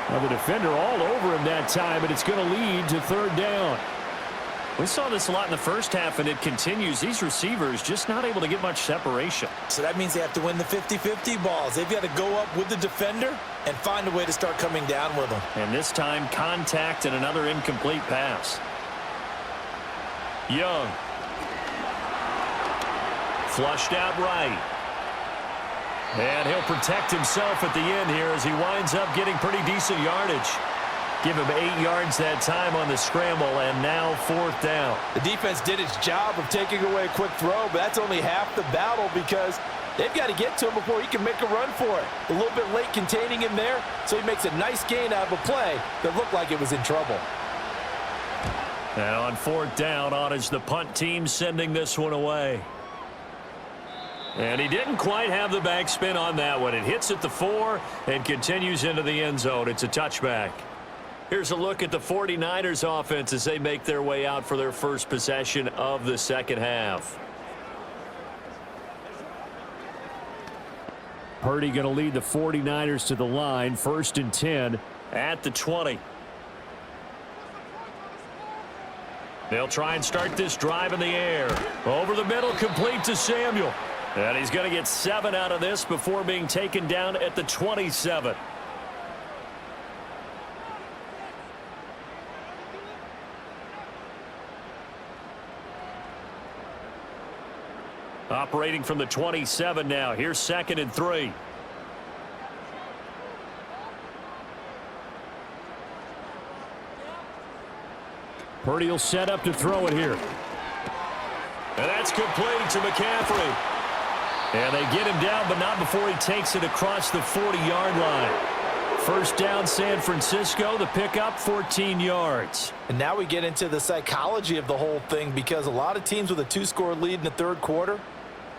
Well, the defender all over him that time, but it's going to lead to third down. We saw this a lot in the first half, and it continues. These receivers just not able to get much separation. So that means they have to win the 50-50 balls. They've got to go up with the defender and find a way to start coming down with them. And this time, contact and another incomplete pass. Young. Flushed out right. And he'll protect himself at the end here as he winds up getting pretty decent yardage. Give him 8 yards that time on the scramble, and now fourth down. The defense did its job of taking away a quick throw, but that's only half the battle because they've got to get to him before he can make a run for it. A little bit late containing him there, so he makes a nice gain out of a play that looked like it was in trouble. And on fourth down, on is the punt team sending this one away. And he didn't quite have the backspin on that one. It hits at the 4 and continues into the end zone. It's a touchback. Here's a look at the 49ers offense as they make their way out for their first possession of the second half. Purdy going to lead the 49ers to the line, 1st and 10. At the 20. They'll try and start this drive in the air. Over the middle, complete to Samuel. And he's going to get 7 out of this before being taken down at the 27. Operating from the 27 now. Here's 2nd and 3. Purdy will set up to throw it here. And that's complete to McCaffrey. And they get him down, but not before he takes it across the 40-yard line. First down, San Francisco. The pickup, 14 yards. And now we get into the psychology of the whole thing because a lot of teams with a 2-score lead in the third quarter,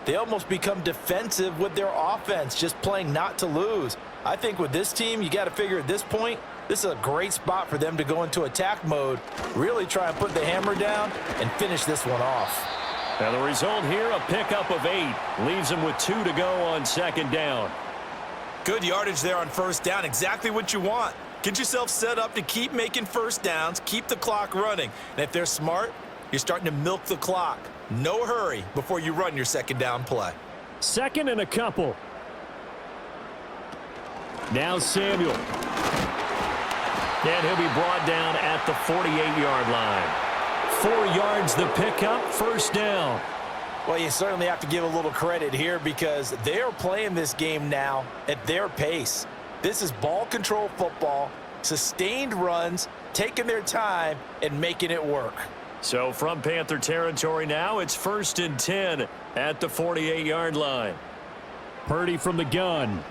they almost become defensive with their offense, just playing not to lose. I think with this team, you got to figure at this point, this is a great spot for them to go into attack mode, really try and put the hammer down and finish this one off. Now the result here, a pickup of 8. Leaves them with 2 to go on second down. Good yardage there on first down. Exactly what you want. Get yourself set up to keep making first downs, keep the clock running. And if they're smart, you're starting to milk the clock. No hurry before you run your second down play. 2nd and a couple. Now Samuel. And he'll be brought down at the 48-yard line. 4 yards the pickup, 1st down. Well, you certainly have to give a little credit here because they are playing this game now at their pace. This is ball control football, sustained runs, taking their time, and making it work. So from Panther territory now, it's 1st and 10 at the 48-yard line. Purdy from the gun.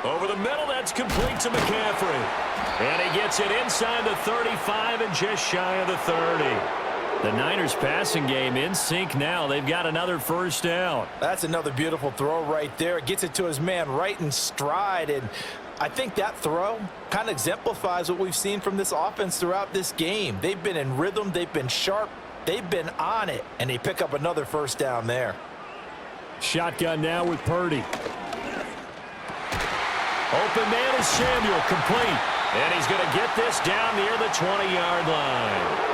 Over the middle, that's complete to McCaffrey. And he gets it inside the 35 and just shy of the 30. The Niners passing game in sync now. They've got another 1st down. That's another beautiful throw right there. It gets it to his man right in stride. And I think that throw kind of exemplifies what we've seen from this offense throughout this game. They've been in rhythm. They've been sharp. They've been on it. And they pick up another 1st down there. Shotgun now with Purdy. Open man is Samuel, complete. And he's going to get this down near the 20-yard line.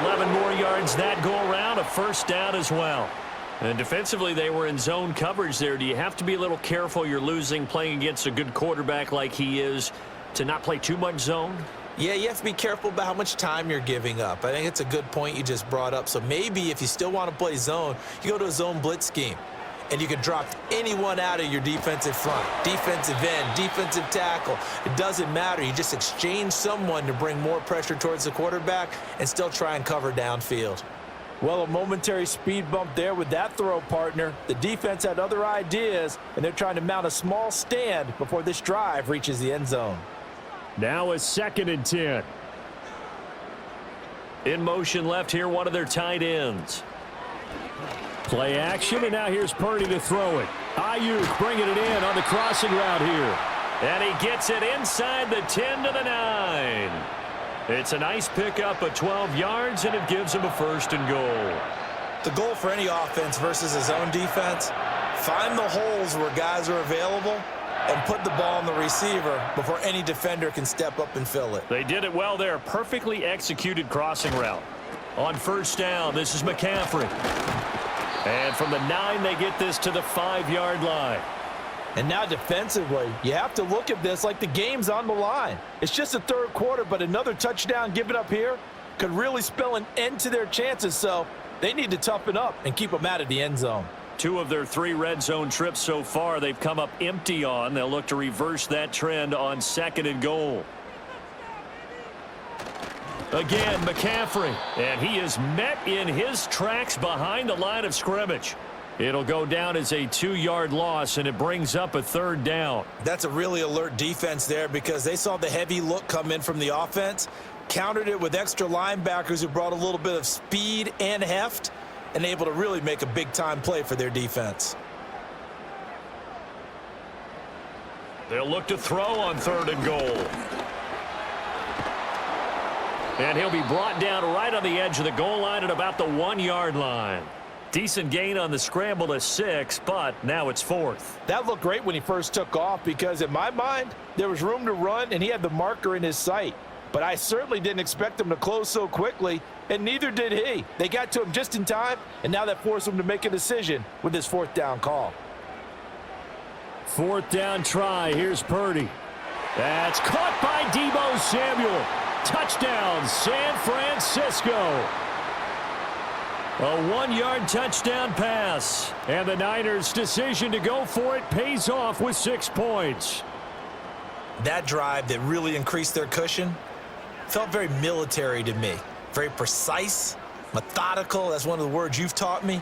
11 more yards that go around, a 1st down as well. And defensively, they were in zone coverage there. Do you have to be a little careful you're losing playing against a good quarterback like he is to not play too much zone? Yeah, you have to be careful about how much time you're giving up. I think it's a good point you just brought up. So maybe if you still want to play zone, you go to a zone blitz scheme. And you can drop anyone out of your defensive front, defensive end, defensive tackle. It doesn't matter. You just exchange someone to bring more pressure towards the quarterback and still try and cover downfield. Well, a momentary speed bump there with that throw, partner. The defense had other ideas, and they're trying to mount a small stand before this drive reaches the end zone. Now a 2nd and 10. In motion left here, one of their tight ends. Play action, and now here's Purdy to throw it. Ayuk bringing it in on the crossing route here. And he gets it inside the 10 to the 9. It's a nice pickup of 12 yards, and it gives him a 1st and goal. The goal for any offense versus his own defense, find the holes where guys are available and put the ball on the receiver before any defender can step up and fill it. They did it well there. Perfectly executed crossing route. On 1st down, this is McCaffrey. And from the 9, they get this to the 5-yard line. And now defensively, you have to look at this like the game's on the line. It's just the 3rd quarter, but another touchdown given up here could really spell an end to their chances. So they need to toughen up and keep them out of the end zone. 2 of their 3 red zone trips so far, they've come up empty on. They'll look to reverse that trend on 2nd and goal. Again, McCaffrey, and he is met in his tracks behind the line of scrimmage. It'll go down as a 2-yard loss, and it brings up a 3rd down. That's a really alert defense there because they saw the heavy look come in from the offense, countered it with extra linebackers who brought a little bit of speed and heft, and able to really make a big-time play for their defense. They'll look to throw on 3rd and goal. And he'll be brought down right on the edge of the goal line at about the 1-yard line. Decent gain on the scramble to 6, but now it's 4th. That looked great when he first took off because, in my mind, there was room to run and he had the marker in his sight. But I certainly didn't expect him to close so quickly, and neither did he. They got to him just in time, and now that forced him to make a decision with his 4th down call. 4th down try. Here's Purdy. That's caught by Deebo Samuel. Touchdown, San Francisco. A 1-yard touchdown pass. And the Niners' decision to go for it pays off with 6 points. That drive that really increased their cushion felt very military to me. Very precise, methodical. That's one of the words you've taught me.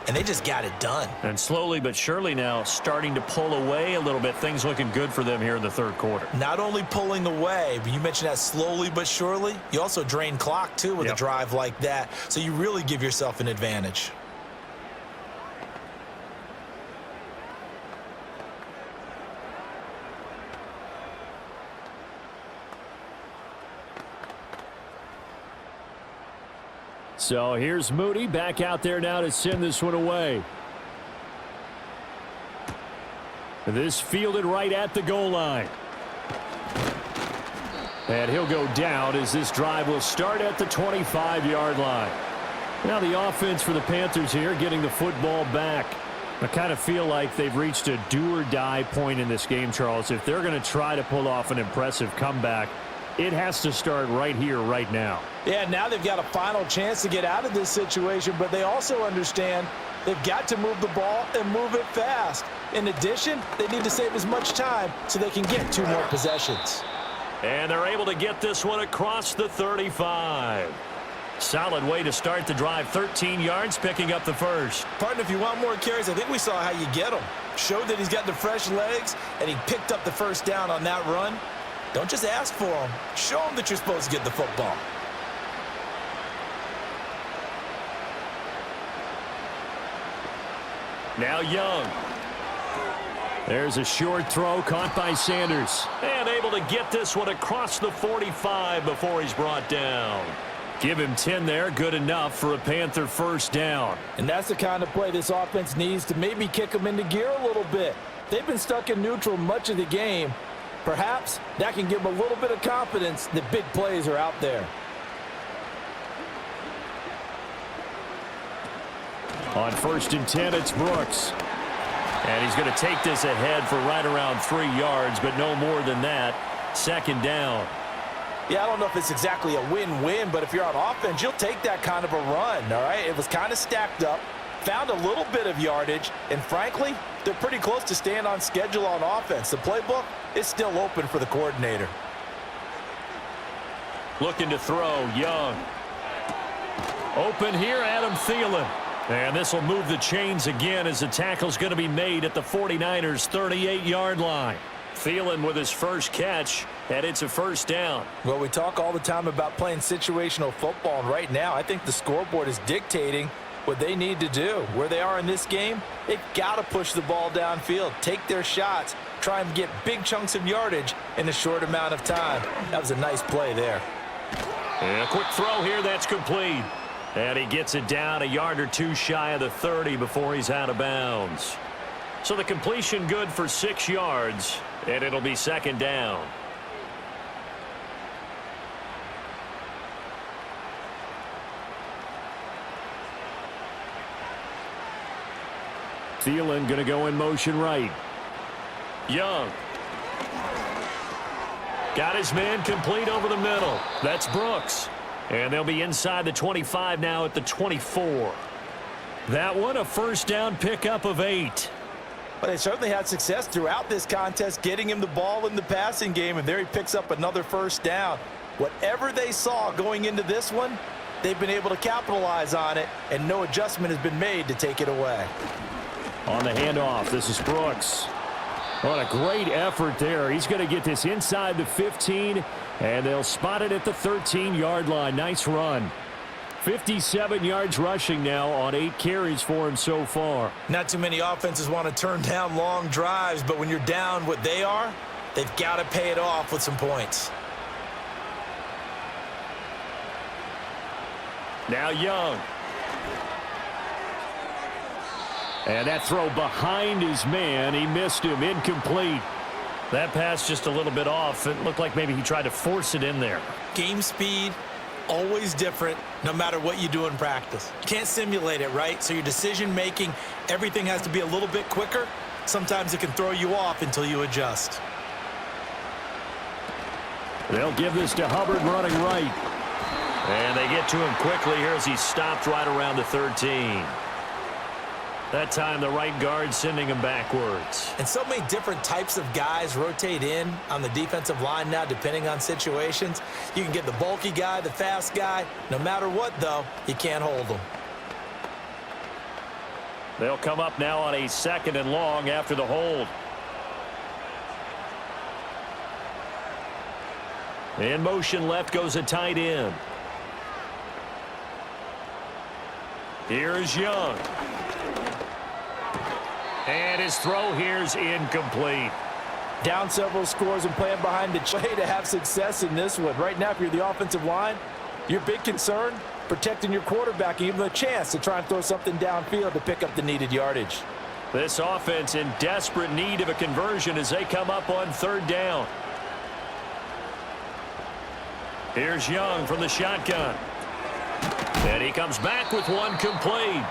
And they just got it done. And slowly but surely now starting to pull away a little bit. Things looking good for them here in the 3rd quarter. Not only pulling away, but you mentioned that slowly but surely. You also drain clock, too, with a drive like that. So you really give yourself an advantage. So here's Moody back out there now to send this one away. This fielded right at the goal line. And he'll go down as this drive will start at the 25-yard line. Now the offense for the Panthers here getting the football back. I kind of feel like they've reached a do-or-die point in this game, Charles. If they're going to try to pull off an impressive comeback, it has to start right here, right now. Yeah, now they've got a final chance to get out of this situation, but they also understand they've got to move the ball and move it fast. In addition, they need to save as much time so they can get 2 more possessions. And they're able to get this one across the 35. Solid way to start the drive. 13 yards, picking up the first. Partner, if you want more carries, I think we saw how you get them. Showed that he's got the fresh legs, and he picked up the first down on that run. Don't just ask for them. Show them that you're supposed to get the football. Now Young. There's a short throw caught by Sanders. And able to get this one across the 45 before he's brought down. Give him 10 there, good enough for a Panther first down. And that's the kind of play this offense needs to maybe kick them into gear a little bit. They've been stuck in neutral much of the game. Perhaps that can give them a little bit of confidence that big plays are out there. On 1st and 10, it's Brooks. And he's going to take this ahead for right around 3 yards, but no more than that. 2nd down. Yeah, I don't know if it's exactly a win-win, but if you're on offense, you'll take that kind of a run, all right? It was kind of stacked up, found a little bit of yardage, and frankly, they're pretty close to staying on schedule on offense. The playbook is still open for the coordinator. Looking to throw, Young. Open here, Adam Thielen. And this will move the chains again as the tackle's going to be made at the 49ers' 38-yard line. Thielen with his first catch, and it's a first down. Well, we talk all the time about playing situational football, and right now I think the scoreboard is dictating what they need to do. Where they are in this game, they've got to push the ball downfield, take their shots, try and get big chunks of yardage in a short amount of time. That was a nice play there. And a quick throw here, that's complete. And he gets it down a yard or 2 shy of the 30 before he's out of bounds. So the completion good for 6 yards, and it'll be 2nd down. Thielen going to go in motion right. Young. Got his man complete over the middle. That's Brooks. And they'll be inside the 25 now at the 24. That one a first down pickup of 8. But they certainly had success throughout this contest getting him the ball in the passing game, and there he picks up another first down. Whatever they saw going into this one, they've been able to capitalize on it, and no adjustment has been made to take it away. On the handoff, this is Brooks. What a great effort there. He's going to get this inside the 15, and they'll spot it at the 13-yard line. Nice run. 57 yards rushing now on 8 carries for him so far. Not too many offenses want to turn down long drives, but when you're down what they are, they've got to pay it off with some points. Now Young. And that throw behind his man. He missed him. Incomplete. That pass just a little bit off. It looked like maybe he tried to force it in there. Game speed, always different, no matter what you do in practice. You can't simulate it, right? So your decision-making, everything has to be a little bit quicker. Sometimes it can throw you off until you adjust. They'll give this to Hubbard running right. And they get to him quickly here as he stopped right around the 13. That time the right guard sending him backwards. And so many different types of guys rotate in on the defensive line now depending on situations. You can get the bulky guy, the fast guy. No matter what, though, you can't hold them. They'll come up now on a 2nd and long after the hold. In motion left goes a tight end. Here's Young. And his throw here's incomplete. Down several scores and playing behind the play to have success in this one. Right now, if you're the offensive line, your big concern, protecting your quarterback and giving him a chance to try and throw something downfield to pick up the needed yardage. This offense in desperate need of a conversion as they come up on 3rd down. Here's Young from the shotgun. And he comes back with one complete.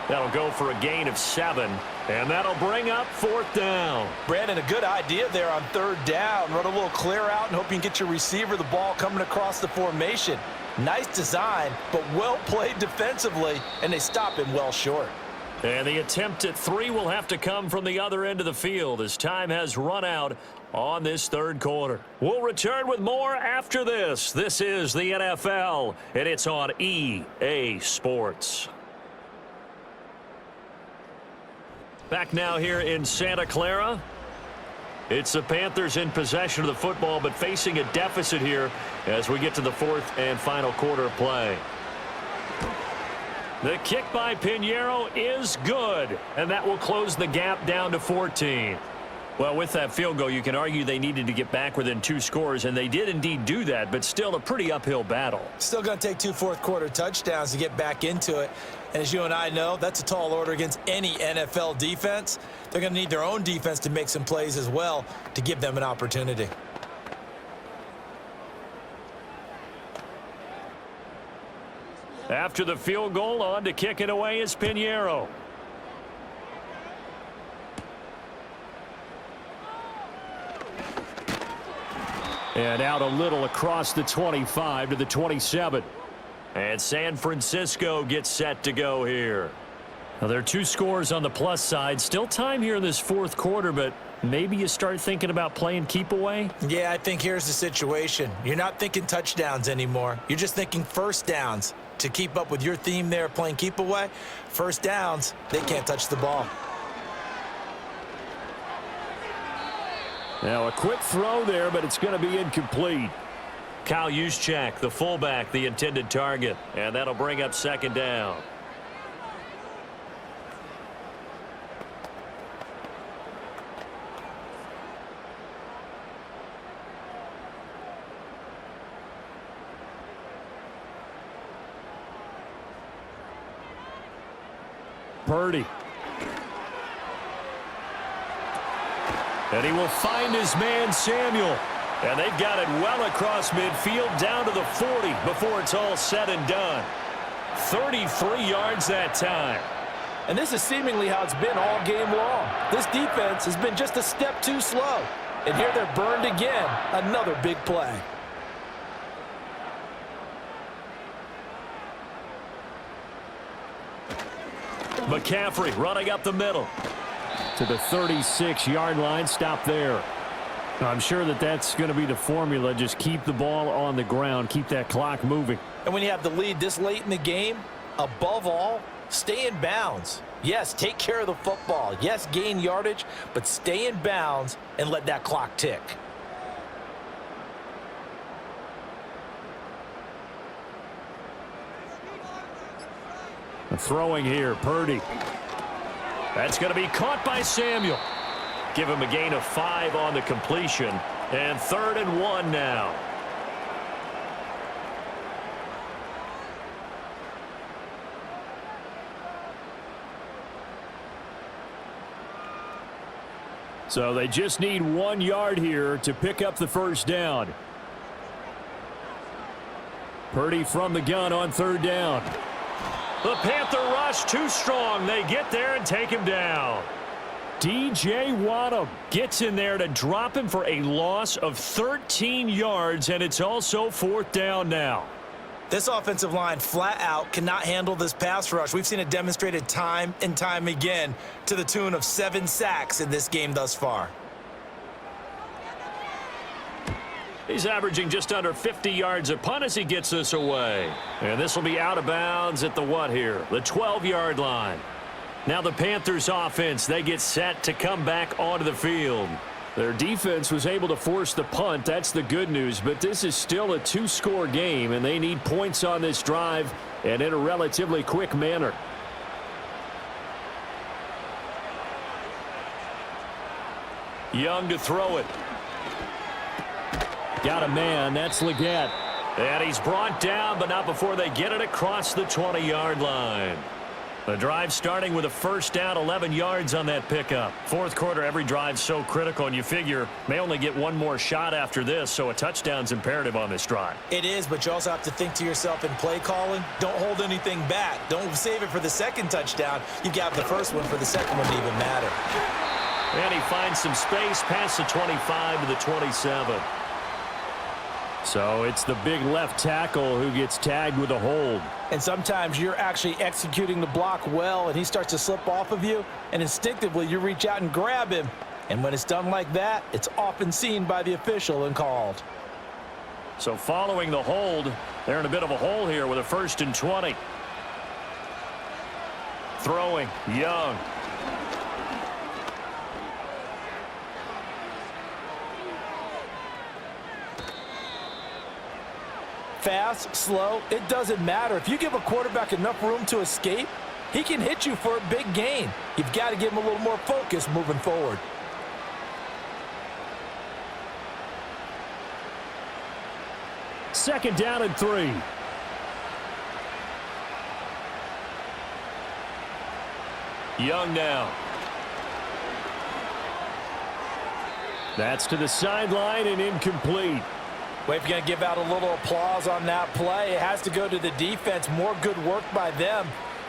That'll go for a gain of 7. And that'll bring up 4th down. Brandon, a good idea there on 3rd down. Run a little clear out and hope you can get your receiver the ball coming across the formation. Nice design, but well played defensively, and they stop him well short. And the attempt at 3 will have to come from the other end of the field as time has run out on this 3rd quarter. We'll return with more after this. This is the NFL, and it's on EA Sports. Back now here in Santa Clara. It's the Panthers in possession of the football, but facing a deficit here as we get to the 4th and final quarter of play. The kick by Pinheiro is good, and that will close the gap down to 14. Well, with that field goal, you can argue they needed to get back within 2 scores, and they did indeed do that, but still a pretty uphill battle. Still going to take 2 fourth-quarter touchdowns to get back into it. And as you and I know, that's a tall order against any NFL defense. They're going to need their own defense to make some plays as well to give them an opportunity. After the field goal, on to kick it away is Pinheiro. And out a little across the 25 to the 27. And San Francisco gets set to go here. Now, there are 2 scores on the plus side. Still time here in this 4th quarter, but maybe you start thinking about playing keep away? Yeah, I think here's the situation. You're not thinking touchdowns anymore. You're just thinking first downs. To keep up with your theme there, playing keep away, first downs, they can't touch the ball. Now a quick throw there, but it's going to be incomplete. Kyle Juszczyk, the fullback, the intended target. And that'll bring up 2nd down. Purdy. And he will find his man, Samuel. And they've got it well across midfield down to the 40 before it's all said and done. 33 yards that time. And this is seemingly how it's been all game long. This defense has been just a step too slow. And here they're burned again. Another big play. McCaffrey running up the middle. To the 36-yard line. Stop there. I'm sure that's going to be the formula. Just keep the ball on the ground. Keep that clock moving. And when you have the lead this late in the game, above all, stay in bounds. Yes, take care of the football. Yes, gain yardage, but stay in bounds and let that clock tick. Throwing here, Purdy. That's going to be caught by Samuel. Give him a gain of 5 on the completion. And 3rd and 1 now. So they just need 1 yard here to pick up the first down. Purdy from the gun on 3rd down. The Panther rush too strong. They get there and take him down. DJ Waddle gets in there to drop him for a loss of 13 yards, and it's also 4th down now. This offensive line flat out cannot handle this pass rush. We've seen it demonstrated time and time again to the tune of 7 sacks in this game thus far. He's averaging just under 50 yards a punt as he gets this away. And this will be out of bounds at the what here? The 12-yard line. Now the Panthers offense, they get set to come back onto the field. Their defense was able to force the punt. That's the good news. But this is still a 2-score game, and they need points on this drive and in a relatively quick manner. Young to throw it. Got a man. That's Leggett. And he's brought down, but not before they get it across the 20-yard line. The drive starting with a first down, 11 yards on that pickup. Fourth quarter, every drive's so critical, and you figure may only get one more shot after this, so a touchdown's imperative on this drive. It is, but you also have to think to yourself in play calling, don't hold anything back. Don't save it for the second touchdown. You got the first one for the second one to even matter. And he finds some space past the 25 to the 27. So it's the big left tackle who gets tagged with a hold. And sometimes you're actually executing the block well, and he starts to slip off of you, and instinctively you reach out and grab him. And when it's done like that, it's often seen by the official and called. So following the hold, they're in a bit of a hole here with a 1st and 20. Throwing, Young. Fast, slow, it doesn't matter. If you give a quarterback enough room to escape, he can hit you for a big gain. You've got to give him a little more focus moving forward. Second down and 3. Young now. That's to the sideline and incomplete. Well, if you're going to give out a little applause on that play, it has to go to the defense. More good work by them.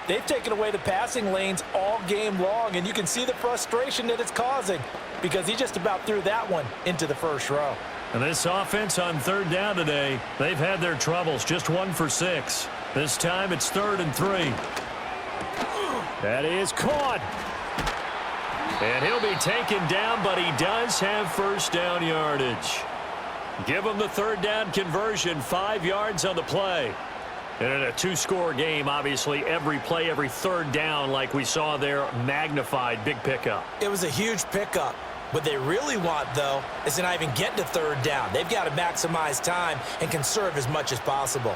They've taken away the passing lanes all game long, and you can see the frustration that it's causing because he just about threw that one into the first row. And this offense on 3rd down today, they've had their troubles. Just 1 for 6. This time it's 3rd and 3. That is caught. And he'll be taken down, but he does have first down yardage. Give him the 3rd down conversion, 5 yards on the play. And in a 2-score game, obviously, every play, every 3rd down, like we saw there, magnified, big pickup. It was a huge pickup. What they really want, though, is to not even get to 3rd down. They've got to maximize time and conserve as much as possible.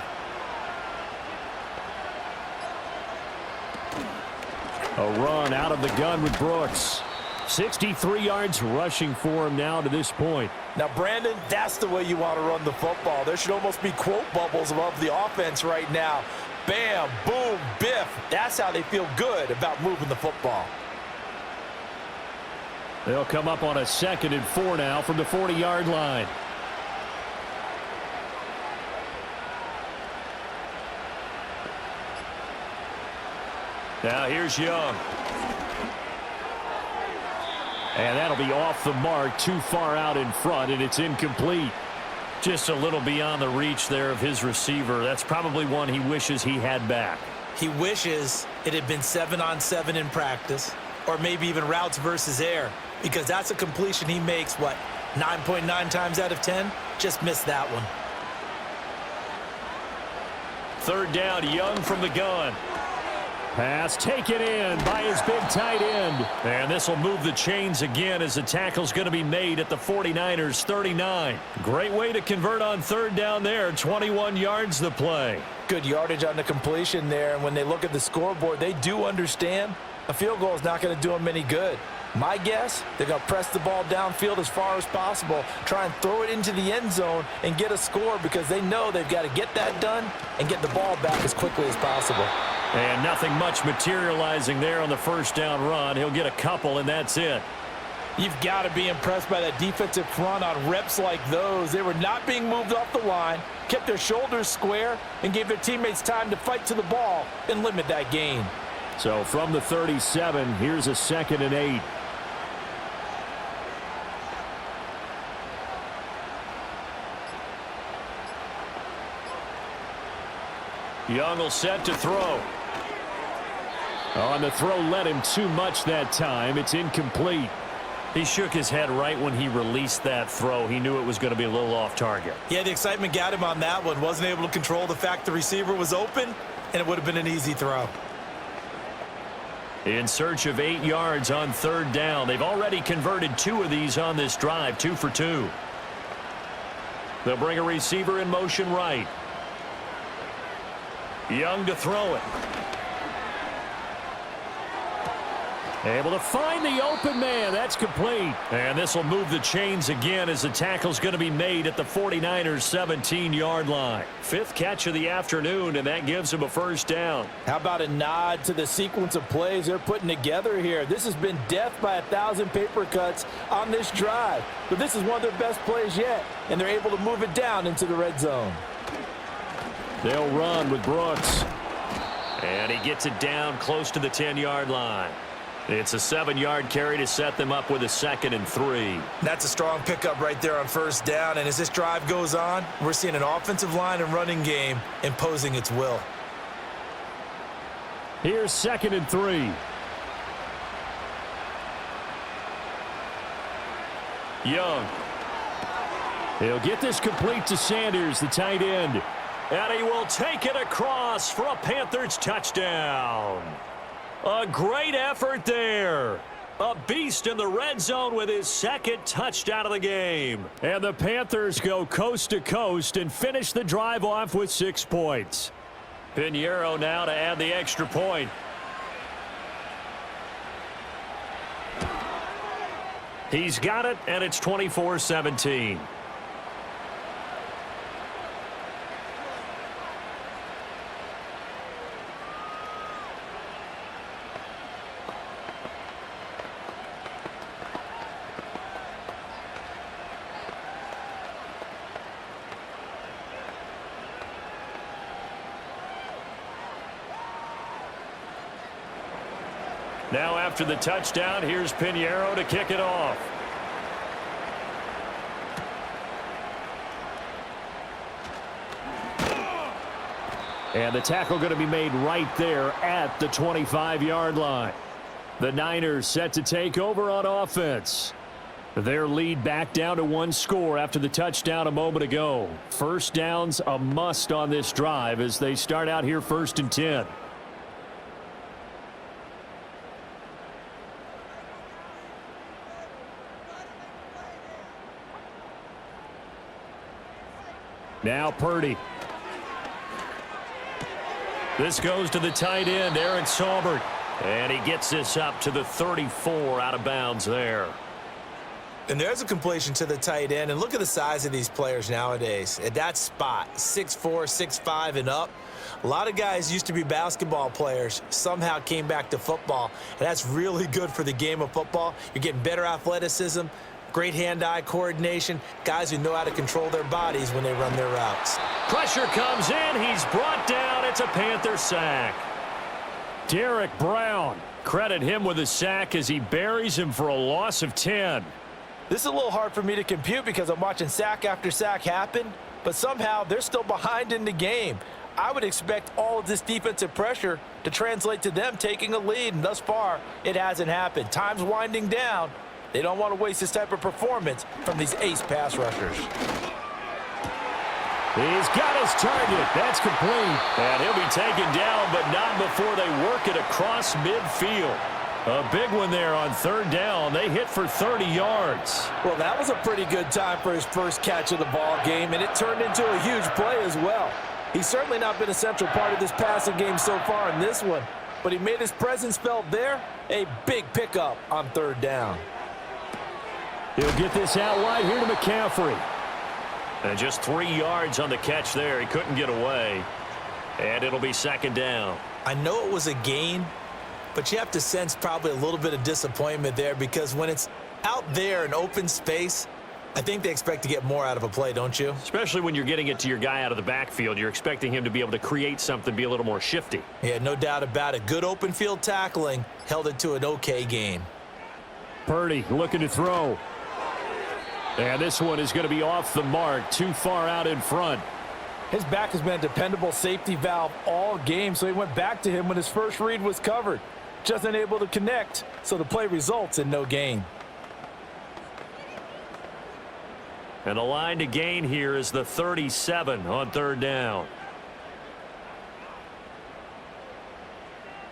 A run out of the gun with Brooks. 63 yards rushing for him now to this point. Now, Brandon, that's the way you want to run the football. There should almost be quote bubbles above the offense right now. Bam, boom, biff. That's how they feel good about moving the football. They'll come up on a 2nd and 4 now from the 40-yard line. Now here's Young. And that'll be off the mark, too far out in front, and it's incomplete. Just a little beyond the reach there of his receiver. That's probably one he wishes he had back. He wishes it had been 7-on-7 in practice, or maybe even routes versus air, because that's a completion he makes, 9.9 times out of 10? Just missed that one. 3rd down, Young from the gun. Pass taken in by his big tight end. And this will move the chains again as the tackle's going to be made at the 49ers 39. Great way to convert on 3rd down there. 21 yards the play. Good yardage on the completion there, and when they look at the scoreboard, they do understand a field goal is not going to do them any good. My guess, they're going to press the ball downfield as far as possible, try and throw it into the end zone and get a score because they know they've got to get that done and get the ball back as quickly as possible. And nothing much materializing there on the 1st down run. He'll get a couple, and that's it. You've got to be impressed by that defensive front on reps like those. They were not being moved off the line, kept their shoulders square, and gave their teammates time to fight to the ball and limit that gain. So from the 37, here's a 2nd and 8. Young will set to throw. On the throw led him too much that time. It's incomplete. He shook his head right when he released that throw. He knew it was going to be a little off target. Yeah, the excitement got him on that one. Wasn't able to control the fact the receiver was open, and it would have been an easy throw. In search of 8 yards on 3rd down. They've already converted 2 of these on this drive, 2 for 2. They'll bring a receiver in motion right. Young to throw it. Able to find the open man. That's complete. And this will move the chains again as the tackle's going to be made at the 49ers 17-yard line. Fifth catch of the afternoon, and that gives him a first down. How about a nod to the sequence of plays they're putting together here? This has been death by 1,000 paper cuts on this drive. But this is one of their best plays yet, and they're able to move it down into the red zone. They'll run with Brooks. And he gets it down close to the 10-yard line. It's a 7-yard carry to set them up with a 2nd and 3. That's a strong pickup right there on first down. And as this drive goes on, we're seeing an offensive line and running game imposing its will. Here's 2nd and 3. Young. He'll get this complete to Sanders, the tight end. And he will take it across for a Panthers touchdown. A great effort there. A beast in the red zone with his 2nd touchdown of the game. And the Panthers go coast to coast and finish the drive off with 6 points. Pinheiro now to add the extra point. He's got it, and it's 24-17. Now after the touchdown, here's Pinheiro to kick it off. And the tackle going to be made right there at the 25-yard line. The Niners set to take over on offense. Their lead back down to 1 score after the touchdown a moment ago. First down's a must on this drive as they start out here 1st and 10. Now Purdy. This goes to the tight end, Aaron Saubert. And he gets this up to the 34 out of bounds there. And there's a completion to the tight end. And look at the size of these players nowadays. At that spot, 6'4", 6'5", and up. A lot of guys used to be basketball players, somehow came back to football. And that's really good for the game of football. You're getting better athleticism, great hand-eye coordination, guys who know how to control their bodies when they run their routes. Pressure comes in. He's brought down. It's a Panther sack. Derek Brown. Credit him with a sack as he buries him for a loss of 10. This is a little hard for me to compute because I'm watching sack after sack happen, but somehow they're still behind in the game. I would expect all of this defensive pressure to translate to them taking a lead, and thus far, it hasn't happened. Time's winding down. They don't want to waste this type of performance from these ace pass rushers. He's got his target. That's complete. And he'll be taken down, but not before they work it across midfield. A big one there on 3rd down. They hit for 30 yards. Well, that was a pretty good time for his first catch of the ball game, and it turned into a huge play as well. He's certainly not been a central part of this passing game so far in this one, but he made his presence felt there. A big pickup on 3rd down. He'll get this out wide here to McCaffrey. And just 3 yards on the catch there. He couldn't get away. And it'll be 2nd down. I know it was a gain, but you have to sense probably a little bit of disappointment there because when it's out there in open space, I think they expect to get more out of a play, don't you? Especially when you're getting it to your guy out of the backfield. You're expecting him to be able to create something, be a little more shifty. Yeah, no doubt about it. Good open field tackling held it to an okay gain. Purdy looking to throw. And this one is going to be off the mark, too far out in front. His back has been a dependable safety valve all game, so he went back to him when his first read was covered. Just unable to connect, so the play results in no gain. And the line to gain here is the 37 on 3rd down.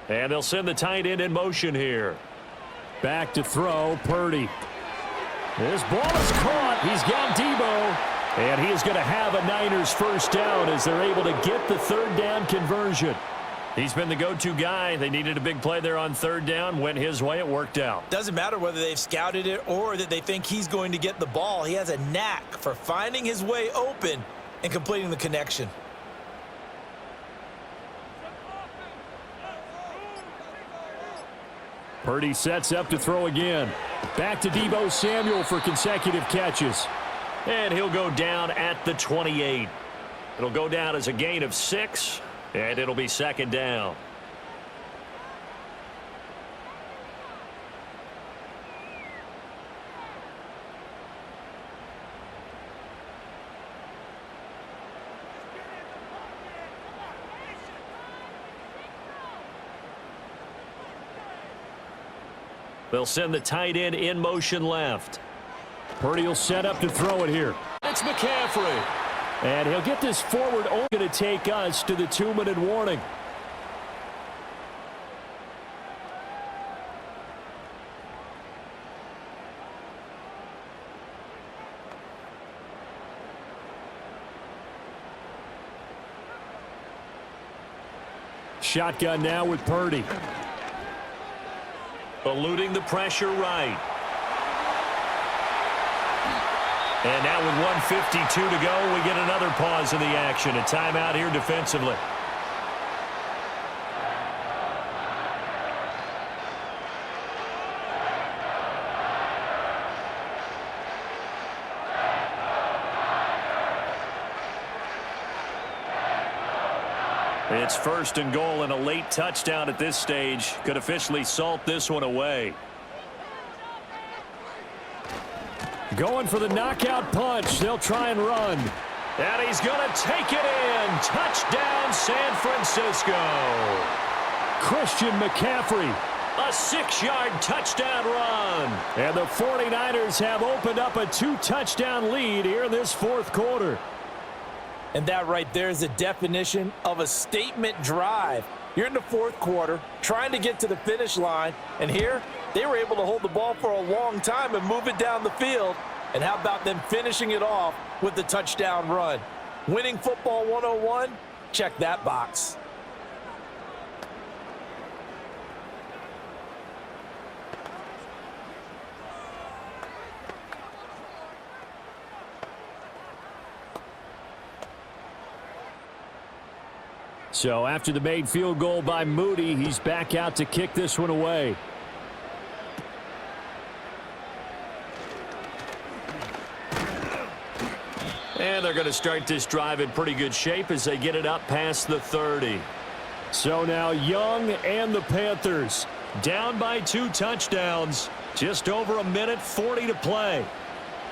And they'll send the tight end in motion here. Back to throw, Purdy. This ball is caught. He's got Debo. And he is going to have a Niners first down as they're able to get the 3rd down conversion. He's been the go-to guy. They needed a big play there on third down. Went his way. It worked out. Doesn't matter whether they've scouted it or that they think he's going to get the ball. He has a knack for finding his way open and completing the connection. Purdy sets up to throw again. Back to Deebo Samuel for consecutive catches. And he'll go down at the 28. It'll go down as a gain of 6, and it'll be second down. They'll send the tight end in motion left. Purdy will set up to throw it here. It's McCaffrey. And he'll get this forward, only going to take us to the 2-minute warning. Shotgun now with Purdy. Eluding the pressure right. And now with 1:52 to go, we get another pause in the action. A timeout here defensively. It's first and goal, and a late touchdown at this stage could officially salt this one away. Going for the knockout punch. They'll try and run. And he's going to take it in. Touchdown, San Francisco. Christian McCaffrey. A 6-yard touchdown run. And the 49ers have opened up a 2-touchdown lead here in this fourth quarter. And that right there is the definition of a statement drive. You're in the fourth quarter, trying to get to the finish line, and here they were able to hold the ball for a long time and move it down the field. And how about them finishing it off with the touchdown run? Winning football 101? Check that box. So after the made field goal by Moody, he's back out to kick this one away. And they're going to start this drive in pretty good shape as they get it up past the 30. So now Young and the Panthers down by 2 touchdowns. Just over a minute 40 to play.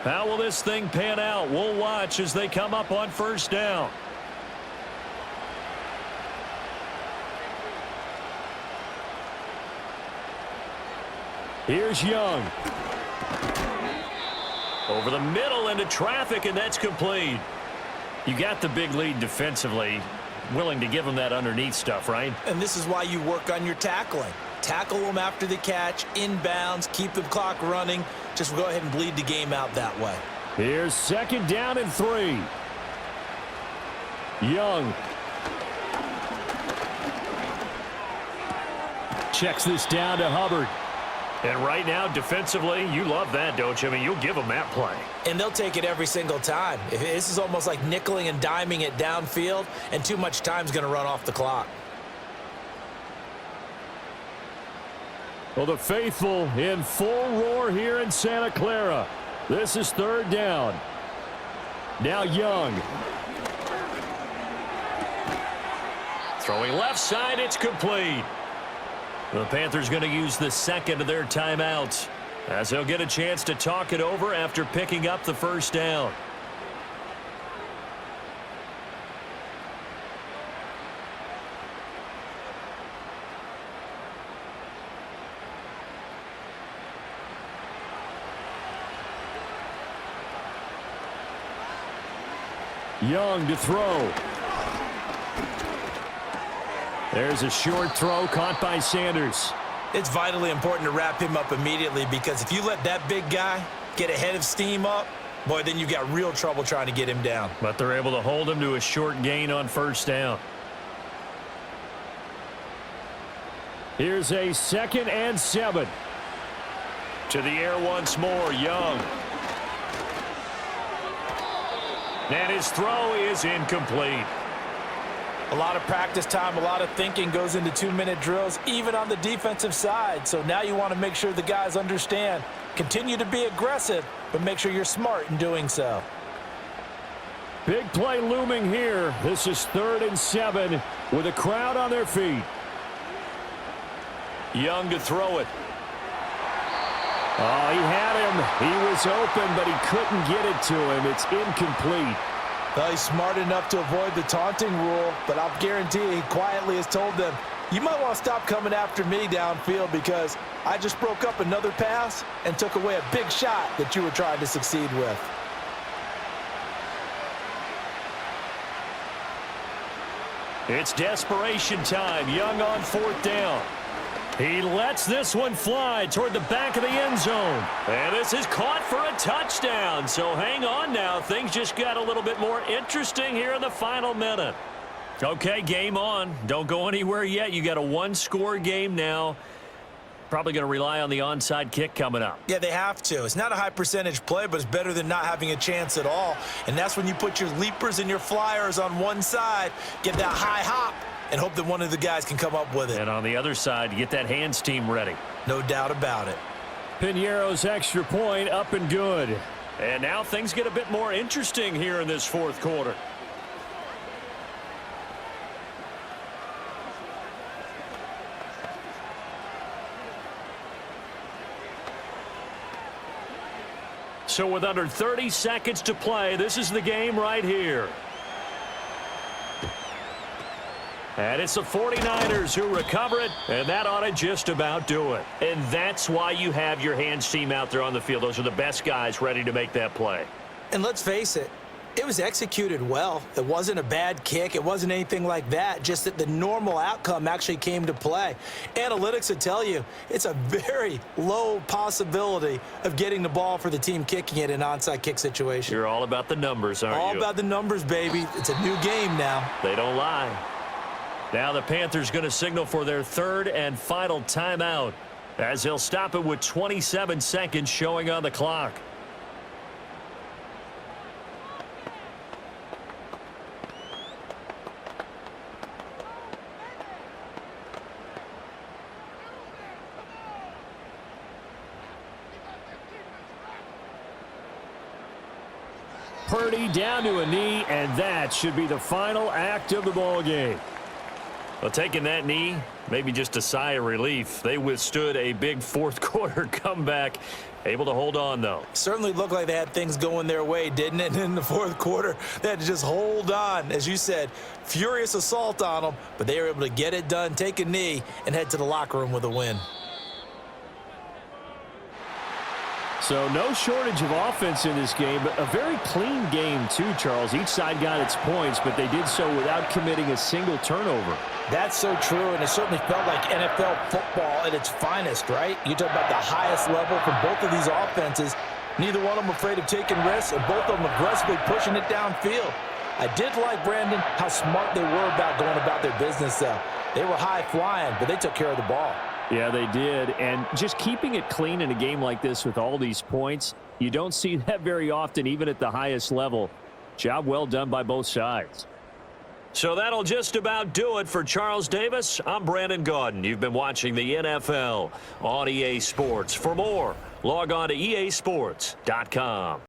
How will this thing pan out? We'll watch as they come up on first down. Here's Young. Over the middle into traffic, and that's complete. You got the big lead defensively. Willing to give them that underneath stuff, right? And this is why you work on your tackling. Tackle them after the catch, inbounds, keep the clock running. Just go ahead and bleed the game out that way. Here's second down and 3. Young. Checks this down to Hubbard. And right now, defensively, you love that, don't you? I mean, you'll give them that play. And they'll take it every single time. This is almost like nickeling and diming it downfield, and too much time's going to run off the clock. Well, the faithful in full roar here in Santa Clara. This is third down. Now Young. Throwing left side, it's complete. The Panthers going to use the second of their timeouts as they'll get a chance to talk it over after picking up the first down. Young to throw. There's a short throw caught by Sanders. It's vitally important to wrap him up immediately, because if you let that big guy get a head of steam up, boy, then you got real trouble trying to get him down. But they're able to hold him to a short gain on first down. Here's a 2nd and 7. To the air once more, Young. And his throw is incomplete. A lot of practice time, a lot of thinking goes into 2-minute drills, even on the defensive side. So now you want to make sure the guys understand. Continue to be aggressive, but make sure you're smart in doing so. Big play looming here. This is 3rd and 7 with a crowd on their feet. Young to throw it. Oh, he had him. He was open, but he couldn't get it to him. It's incomplete. Well, he's smart enough to avoid the taunting rule, but I'll guarantee he quietly has told them, you might want to stop coming after me downfield because I just broke up another pass and took away a big shot that you were trying to succeed with. It's desperation time. Young on 4th down. He lets this one fly toward the back of the end zone. And this is caught for a touchdown. So hang on now. Things just got a little bit more interesting here in the final minute. Okay, game on. Don't go anywhere yet. You got a 1-score game now. Probably going to rely on the onside kick coming up. Yeah, they have to. It's not a high percentage play, but it's better than not having a chance at all. And that's when you put your leapers and your flyers on one side, get that high hop, and hope that one of the guys can come up with it. And on the other side, get that hands team ready. No doubt about it. Piñeiro's extra point up and good. And now things get a bit more interesting here in this 4th quarter. So with under 30 seconds to play, this is the game right here. And it's the 49ers who recover it, and that ought to just about do it. And that's why you have your hands team out there on the field. Those are the best guys ready to make that play. And let's face it, it was executed well. It wasn't a bad kick. It wasn't anything like that, just that the normal outcome actually came to play. Analytics will tell you it's a very low possibility of getting the ball for the team kicking it in an onside kick situation. You're all about the numbers, aren't you? All about the numbers, baby. It's a new game now. They don't lie. Now the Panthers going to signal for their 3rd and final timeout as they'll stop it with 27 seconds showing on the clock. Purdy down to a knee, and that should be the final act of the ball game. Well, taking that knee, maybe just a sigh of relief. They withstood a big 4th quarter comeback. Able to hold on, though. Certainly looked like they had things going their way, didn't it? In the 4th quarter, they had to just hold on. As you said, furious assault on them, but they were able to get it done, take a knee, and head to the locker room with a win. So no shortage of offense in this game, but a very clean game too, Charles. Each side got its points, but they did so without committing a single turnover. That's so true, and it certainly felt like NFL football at its finest, right? You talk about the highest level from both of these offenses. Neither one of them afraid of taking risks, and both of them aggressively pushing it downfield. I did like, Brandon, how smart they were about going about their business, though. They were high flying, but they took care of the ball. Yeah, they did. And just keeping it clean in a game like this with all these points, you don't see that very often, even at the highest level. Job well done by both sides. So that'll just about do it for Charles Davis. I'm Brandon Gaudin. You've been watching the NFL on EA Sports. For more, log on to easports.com.